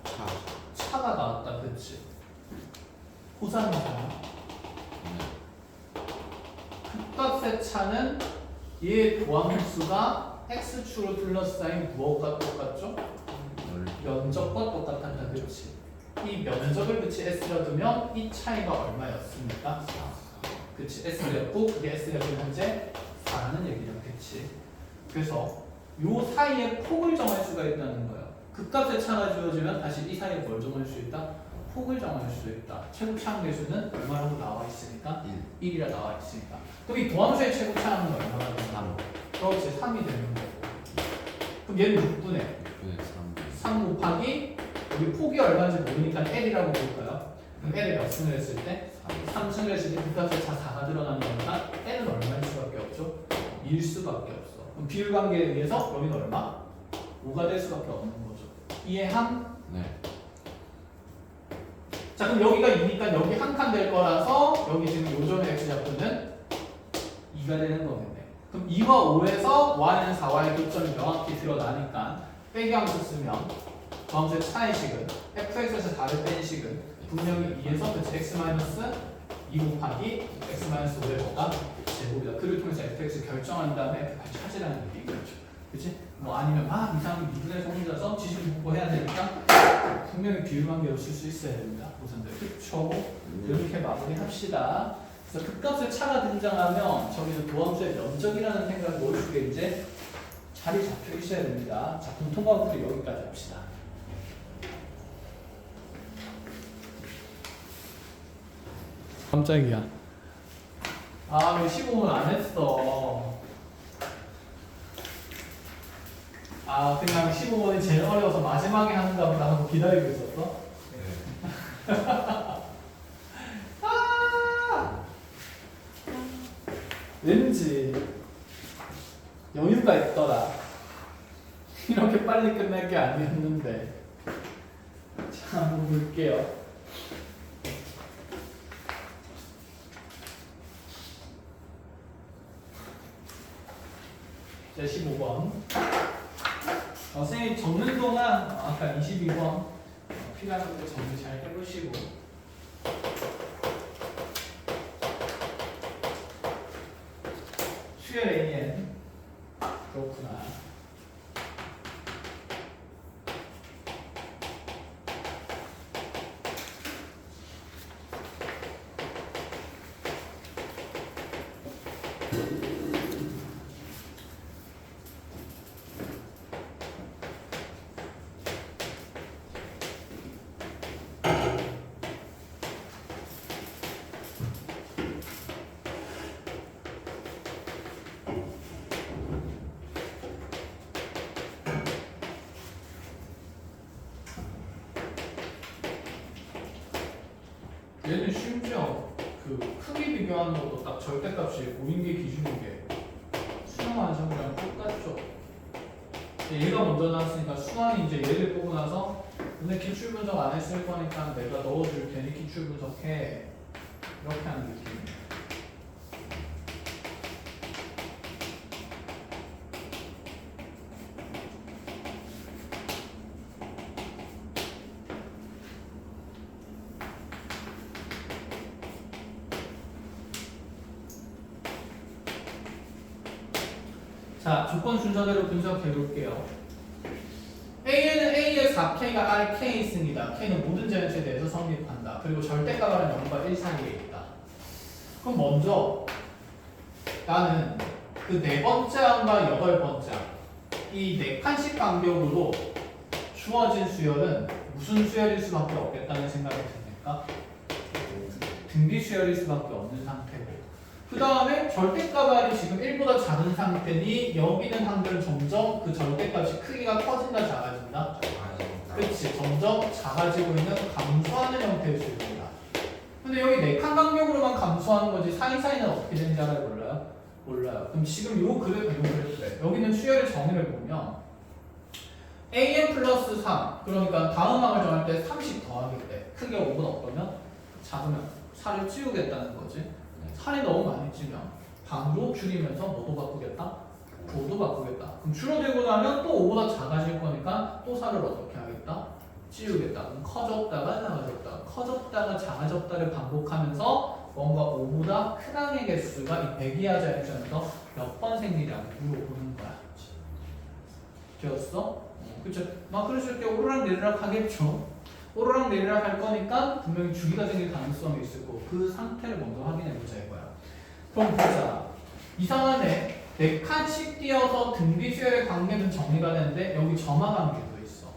차. 차가 나왔다, 그치? 호산이잖아. 극값의 차는 얘 도함수가 x축으로 둘러싸인 무엇과 똑같죠? 면적과 똑같다, 그렇지? 이 면적을 그치 s라 두면 이 차이가 얼마였습니까? 4. 그치? s였고 그게 s가 지금 현재 4라는 얘기죠, 그치? 그래서 요 사이에 폭을 정할 수가 있다는 거예요. 극값의 차가 주어지면 다시 이 사이에 뭘 정할 수 있다? 폭을 정할 수 있다. 최고차항 계수는 얼마라고 나와 있으니까? 1이라 나와 있으니까. 그럼 이 도함수의 최고차항은 얼마나 되나? 그렇지, 3이 되는 거고. 그럼 얘는 6분의 3 곱하기 여기 폭이 얼마인지 모르니까 L이라고 볼까요? 그럼 L을 몇 승을 했을 때? 3승을 했을 때 극값의 차 4가 들어가는 거니까 L은 얼마일 수밖에 없죠? 1 수밖에 없어. 그럼 비율 관계에 의해서 여기는 얼마? 5가 될 수밖에 없는 거죠. 이해함? 네. 자, 그럼 여기가 2니까 여기 한 칸 될 거라서 여기 지금 요점의 x좌표는 2가 되는 거겠네. 그럼 2와 5에서 y는 4와의 교점이 명확히 드러나니까 빼기 함수 쓰면 도함수의 차의 식은 fx에서 4를 뺀 식은 분명히 2에서 그치 x-2 곱하기 x-5의 뭐가 제곱이다. 그를 통해서 fx 결정한 다음에 f8 찾으라는 얘기겠죠. 그치? 뭐 아니면 막 이상하게 미분에서 혼자서 지식 공부해야 되니까 분명히 비율 관계로 쓸 수 있어야 됩니다. 우선들 그쵸? 이렇게 마무리합시다. 그래서 극값의 차가 등장하면 저기는 도함수의 면적이라는 생각이 머릿속에 이제 자리 잡혀 있어야 됩니다. 자, 공통과목도 여기까지 합시다. 깜짝이야. 아, 왜 15분 안 했어? 아, 그냥 15분이 제일 어려워서 마지막에 하는가 보다 하고 기다리고 있었어? 네. 아! 왠지 여유가 있더라. 이렇게 빨리 끝날 게 아니었는데. 자, 한번 볼게요. 자, 15번. 선생님 적는 동안 아까 22번 필요한 것들 정리 잘 해보시고. 수열 AN 그렇구나. 얘는 심지어 그 크기 비교하는 것도 딱 절대값이 5인 게 기준인 게 수능 완성이랑 똑같죠. 얘가 먼저 나왔으니까 수학이 이제 얘를 보고 나서 근데 기출 분석 안 했을 거니까 내가 넣어줄 테니 기출 분석해 이렇게 하는 느낌이에요. 자, 조건 순서대로 분석해 볼게요. A에는 A의 K의 4K가 RK에 있습니다. K는 모든 제곱에 대해서 성립한다. 그리고 절대값은 0과 1 사이에 있다. 그럼 먼저 나는 그 네 번째 항과 여덟 번째 이 네 칸씩 간격으로 주어진 수열은 무슨 수열일 수밖에 없겠다는 생각이 듭니까? 등비 수열일 수밖에 없는 상태고 그 다음에 절대값이 지금 1보다 작은 상태니 여기 있는 항들은 점점 그 절대값이 크기가 커진다 작아진다? 그렇지 점점 작아지고 있는 감소하는 형태의 수열입니다. 근데 여기 네 칸 간격으로만 감소하는 거지 사이사이는 어떻게 되는지 알아요? 몰라요? 몰라요. 그럼 지금 요 그래프에 여기는 수열의 정의를 보면 AN 플러스 3 그러니까 다음 항을 정할 때 30 더하기 때 크기가 5보다 어떠면 작으면 살을 찌우겠다는 거지. 살이 너무 많이 찌면 방으로 줄이면서 뭐도 바꾸겠다? 도도 바꾸겠다. 그럼 줄어들고 나면 또 5보다 작아질 거니까 또 살을 어떻게 하겠다? 찌우겠다. 그럼 커졌다가 작아졌다. 커졌다가 작아졌다를 반복하면서 뭔가 5보다 큰 항의 개수가 이 배기하자에서 몇 번 생기냐고 물어보는 거야. 되었어? 그쵸? 막 그러실 때 오르락 내리락 하겠죠. 오르락 내리락 할 거니까 분명히 주기가 생길 가능성이 있을 거고 그 상태를 먼저 확인해 보자 이거야. 그럼 보자. 이상하네. 네 칸씩 띄어서 등비 수열의 관계는 정리가 되는데 여기 점화 관계도 있어.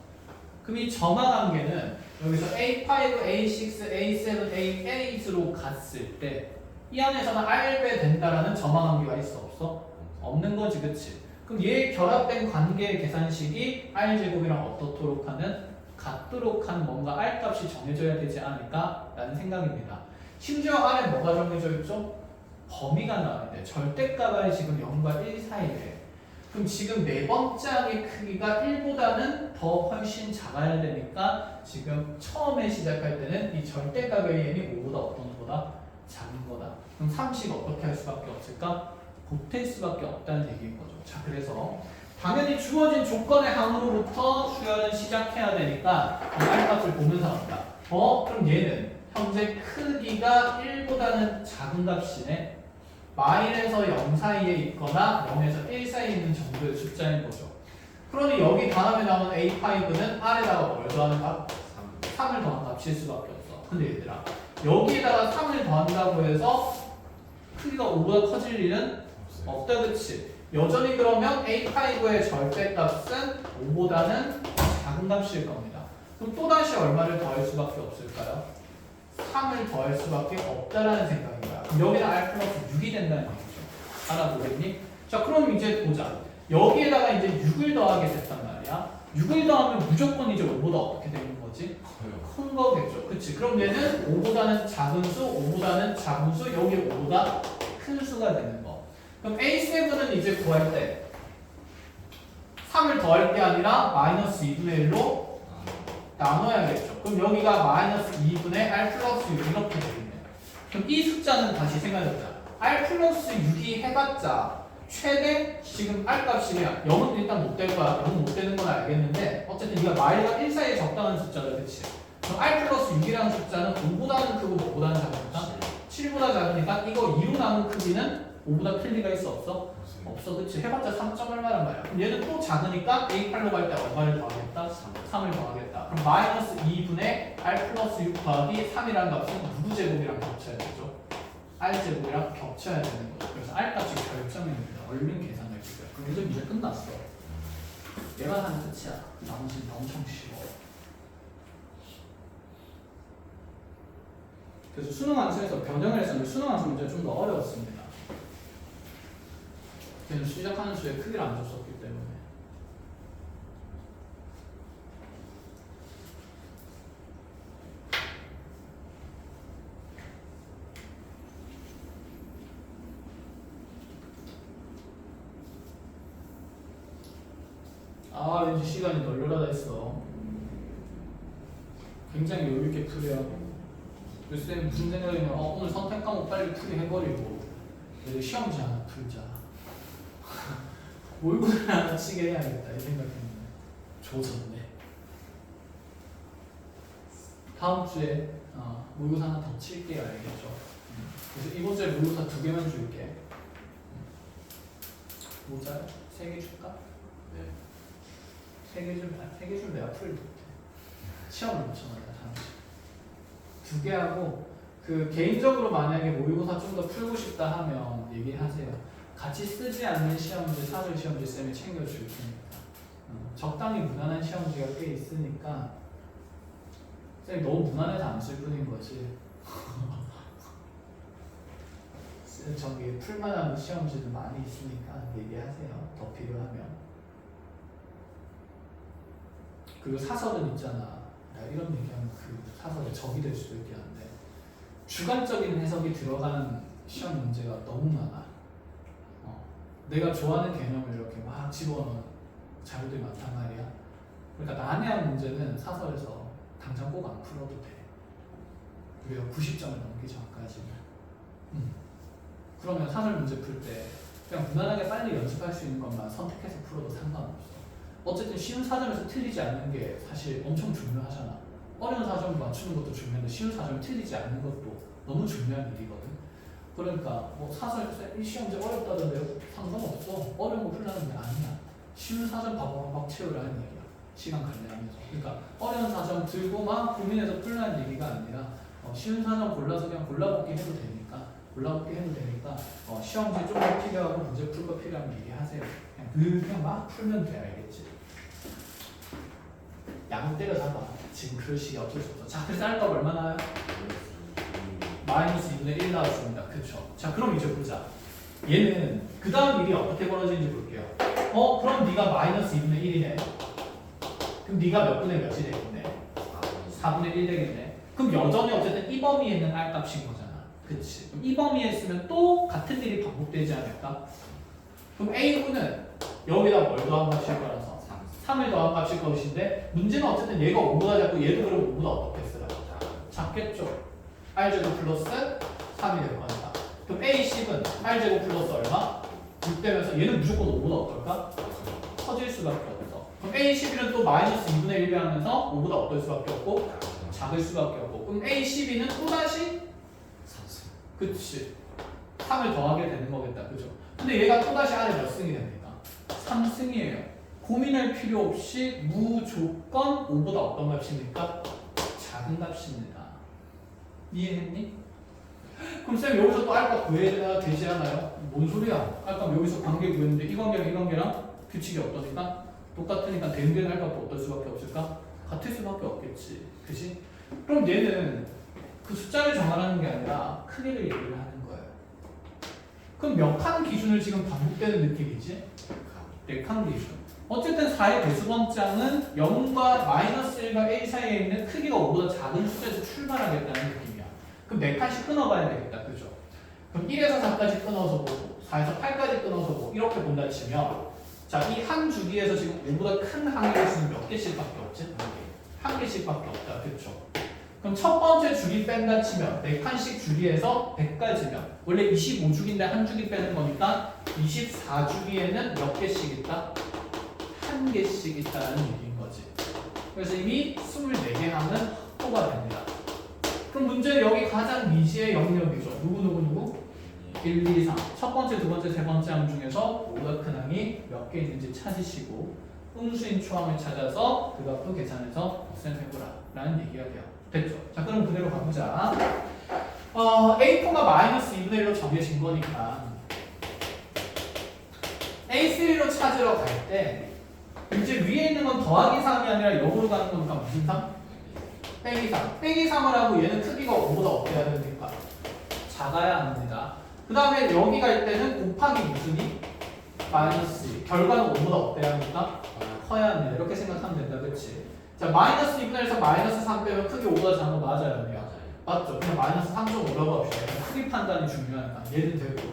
그럼 이 점화 관계는 여기서 A5, A6, A7, A8으로 갔을 때 이 안에서는 R배 된다라는 점화 관계가 있어 없어? 없는 거지 그치? 그럼 얘 결합된 관계의 계산식이 R제곱이랑 어떻도록 하는 같도록 한 뭔가 R값이 정해져야 되지 않을까? 라는 생각입니다. 심지어 R에 뭐가 정해져 있죠? 범위가 나왔는데 절대값이 지금 0과 1 사이래. 그럼 지금 네 번째 항의 크기가 1보다는 더 훨씬 작아야 되니까 지금 처음에 시작할 때는 이 절대값의 n이 5보다 어떤 거다? 작은 거다. 그럼 30 어떻게 할 수밖에 없을까? 보탤 수밖에 없다는 얘기인 거죠. 자, 그래서 당연히 주어진 조건의 항으로부터 수열은 시작해야 되니까 이 R값을 보면서 한다. 그럼 얘는 현재 크기가 1보다는 작은 값이네. 마일에서 0 사이에 있거나 0에서 1 사이에 있는 정도의 숫자인 거죠. 그러니 여기 다음에 나오는 A5는 R에다가 뭘 더하는가? 3을 더한 값일 수밖에 없어. 근데 얘들아 여기에다가 3을 더한다고 해서 크기가 5보다 커질 일은 없다 그치? 여전히 그러면 A5의 절대값은 5보다는 작은 값일 겁니다. 그럼 또다시 얼마를 더할 수밖에 없을까요? 3을 더할 수밖에 없다라는 생각인 거야. 그럼 여기는 R 플러스 6이 된다는 얘기죠. 알아보겠니? 자 그럼 이제 보자. 여기에다가 이제 6을 더하게 됐단 말이야. 6을 더하면 무조건 이제 5보다 어떻게 되는 거지? 큰 거겠죠. 그치? 그럼 얘는 5보다는 작은 수, 5보다는 작은 수, 여기 5보다 큰 수가 되는 거. 그럼 A7은 이제 구할 때 3을 더할 게 아니라 마이너스 2분의 1로 나눠야겠죠. 그럼 여기가 마이너스 2분의 R 플러스 6 이렇게 되겠네. 그럼 이 숫자는 다시 생각해보자. R 플러스 6이 해봤자 최대 지금 R 값이면 0은 일단 못 될 거야. 0은 못 되는 건 알겠는데 어쨌든 이가 마일과 1 사이에 적당한 숫자다. 그치? 그럼 R 플러스 6이라는 숫자는 5보다는 크고 뭐보다는 작으니까 7보다 작으니까 이거 2로 나눈 크기는 5보다 클 리가 있어 없어? 없어. 그치? 해봤자 3점 얼마란 말이야. 그럼 얘는 또 작으니까 A8로 갈 때 얼마를 더하겠다? 3을 더하겠다. 그럼 마이너스 2분의 R 플러스 6 더하기 3이라는 값은 누구 제곱이랑 겹쳐야 되죠? R 제곱이랑 겹쳐야 되는 거죠. 그래서 R 값이 결정입니다. 얼른 계산할 거야. 그럼 요즘 이제 끝났어. 얘가 하는 끝이야. 나머지는 엄청 쉬워. 그래서 수능 함수에서 변형을 했었는데 수능 함수 문제가 좀 더 어려웠습니다. 걔는 시작하는 수의 크기를 안 줬었기 때문에. 아 왠지 시간이 널널하다 했어. 굉장히 여유있게 풀이하고 그래서 쌤이 무슨 생각이냐면 오늘 선택 과목 빨리 풀이 해버리고 내일 시험지 하나 풀자. 몰고를 하나 치게 해야겠다 이 생각했는데 조졌네. 다음 주에 모의고사 하나 더 칠게요. 알겠죠? 그래서 이번 주에 모의고사 2개만 줄게. 모자 3개 줄까? 네. 3개 주면 3개 주면 내가 풀이 못해. 시험을 붙여놔요. 잠시. 2개 하고 그 개인적으로 만약에 모의고사 좀 더 풀고 싶다 하면 얘기하세요. 같이 쓰지 않는 시험지, 사설 시험지 쌤이 챙겨줄 테니까. 적당히 무난한 시험지가 꽤 있으니까 쌤이 너무 무난해서 안 쓸 뿐인 거지. 저기 풀만한 시험지도 많이 있으니까 얘기하세요. 더 필요하면. 그리고 사설은 있잖아. 야, 이런 얘기하면 그 사설에 적이 될 수도 있겠는데 주관적인 해석이 들어가는 시험 문제가 너무 많아. 내가 좋아하는 개념을 이렇게 막 집어넣은 자료들이 많단 말이야. 그러니까 난해한 문제는 사설에서 당장 꼭 안 풀어도 돼. 우리가 90점을 넘기 전까지는. 그러면 사설 문제 풀 때 그냥 무난하게 빨리 연습할 수 있는 것만 선택해서 풀어도 상관없어. 어쨌든 쉬운 사점에서 틀리지 않는 게 사실 엄청 중요하잖아. 어려운 사점을 맞추는 것도 중요한데 쉬운 사점을 틀리지 않는 것도 너무 중요한 일이거든. 그러니까 뭐 사설 이 시험제 어렵다던데요? 상관없어. 어려운 거 풀라는 게 아니야. 쉬운 사점 막 채우라는 얘기야. 시간 관리하면서. 그러니까 어려운 사점 들고 막 고민해서 풀라는 얘기가 아니라 쉬운 사점 골라서 그냥 골라먹기 해도 되니까 시험지 좀 더 필요하고 문제 풀 거 필요하면 얘기하세요. 그냥 막 풀면 돼. 알겠지? 양 때려잡아. 지금 그럴 시기 어쩔 수 없어. 자, 그래서 알값 얼마 나와요? 마이너스 2분의 1 나왔습니다. 그쵸? 자, 그럼 이제 보자. 얘는 그 다음 일이 어떻게 벌어지는지 볼게요. 그럼 네가 마이너스 2분의 1이네. 그럼 네가 몇 분의 몇이 되겠네? 4분의 1 되겠네. 그럼 여전히 어쨌든 이 범위에 있는 R값인 거잖아. 그치? 그럼 이 범위에 있으면 또 같은 일이 반복되지 않을까? 그럼 A분은 여기다 뭘 더한 값일 거라서 3을 더한 값일 것인데 문제는 어쨌든 얘가 5보다 작고 얘도 그럼 5보다 어떻겠어요? 작겠죠? R제곱 플러스 3이 될 거니까. 그럼 A10은 R제곱 플러스 얼마? 6 되면서 얘는 무조건 5보다 어떨까? 커질 수밖에 없어. 그럼 A11은 또 마이너스 2분의 1 배하면서 5보다 어떨 수밖에 없고 작을 수밖에 없고. 그럼 A12는 또다시 그치 3을 더하게 되는 거겠다. 그죠? 근데 얘가 또다시 R에 몇 승이 됩니까? 3승이에요. 고민할 필요 없이 무조건 5보다 어떤 값입니까? 작은 값입니다. 이해했니? 그럼 쌤 여기서 또 알값 구해야 되지 않아요? 뭔 소리야? 알값 여기서 관계 구했는데 이 관계랑 규칙이 어떠니까? 똑같으니까 대응되는 알값도 어떨 수밖에 없을까? 같을 수밖에 없겠지. 그치? 그럼 얘는 그 숫자를 정하라는 게 아니라 크기를 얘기를 하는 거예요. 그럼 몇 칸 기준을 지금 반복되는 느낌이지? 4칸 기준. 어쨌든 4의 배수번장은 0과 마이너스 1과 A 사이에 있는 크기가 5보다 작은 숫자에서 출발하겠다는 느낌이야. 그럼 4칸씩 끊어봐야 되겠다. 그죠? 그럼 1에서 4까지 끊어서 보고 4에서 8까지 끊어서 보고 이렇게 본다 치면 자, 이 한 주기에서 지금 5보다 큰 항의 수는 몇 개씩밖에 없지? 한 개씩밖에 없다. 그렇죠? 그럼 첫 번째 주기 뺀다 치면 4칸씩 주기에서 100까지면 원래 25주기인데 한 주기 빼는 거니까 24주기에는 몇 개씩 있다? 한 개씩 있다는 얘기인 거지. 그래서 이미 24개 항은 확보가 됩니다. 그럼 문제는 여기 가장 미지의 영역이죠. 누구? 1, 2, 3. 첫 번째, 두 번째, 세 번째 항 중에서 5보다 큰 항이 몇 개 있는지 찾으시고 음수인 초항을 찾아서 그 값도 계산해서 곱셈해보라 라는 얘기가 돼요. 됐죠? 자, 그럼 그대로 가보자. A4가 마이너스 2분의 1로 정해진 거니까 A3로 찾으러 갈 때 이제 위에 있는 건 더하기 3이 아니라 역으로 가는 거니까 무슨 3? 빼기 3. 빼기 3을 하고 얘는 크기가 5보다 어때야 됩니까? 작아야 합니다. 그 다음에 여기 갈 때는 곱하기 무슨이? 마이너스 2. 결과는 5보다 어때야 합니까? 커야 합니다. 이렇게 생각하면 된다. 그치? 자, 마이너스 2분의 1에서 마이너스 3 빼면 크기 5보다 작은 거 맞아요? 아니요? 맞죠? 그냥 마이너스 3.5라고 합시다. 크기 판단이 중요하니까 얘는 되고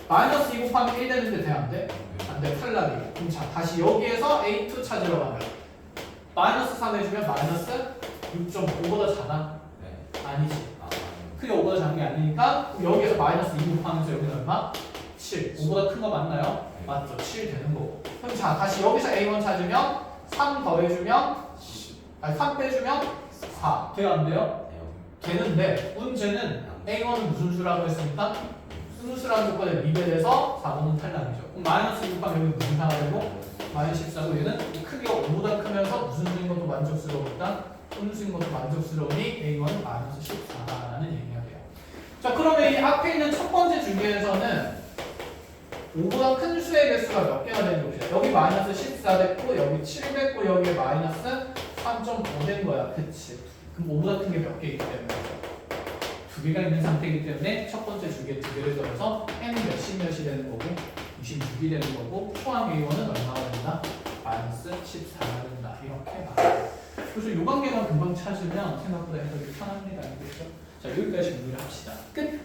마이너스 2 곱하기 1 되는데 돼? 안 돼? 안 돼. 탈락이고. 그럼 자, 다시 여기에서 A2 찾으러 가면 마이너스 3 해주면 마이너스 6.5보다 작아? 네. 아니지. 크게 5보다 작은 게 아니니까 여기에서 마이너스 2 곱하면서 여기는 얼마? 7. 5보다 큰 거 맞나요? 네. 맞죠. 7 되는 거고. 그럼 자, 다시 여기서 A1 찾으면 3 더해주면 3 빼주면 4. 돼요? 안 돼요? 되는데 문제는 A1은 무슨 수라고 했습니까? 순수라는 조건에 미배돼서 4번은 탈락이죠. 그럼 마이너스 6 곱하면 여기 무슨 상가 되고 마이너스 14고 얘는 크기가 5보다 크면서 무슨 수인 것도 만족스러웠다? 분수인 것도 만족스러우니 A1은 마이너스 14라는 얘기가 돼요. 자, 그러면 이 앞에 있는 첫 번째 주기에서는 5보다 큰 수의 개수가 몇 개가 되는지 봅시다. 여기 마이너스 14 됐고 여기 7 됐고 여기 마이너스 3.5 된 거야. 그치? 그럼 5보다 큰 게 몇 개 있기 때문에 두 개가 있는 상태이기 때문에 첫 번째 주기에 두 개를 더해서 n 몇이 되는 거고 26이 되는 거고 포함 A1은 얼마가 된다? 마이너스 14가 된다. 이렇게 말해요. 그래서 이 관계만 금방 찾으면 생각보다 해석이 편합니다. 알겠죠? 자, 여기까지 정리를 합시다. 끝!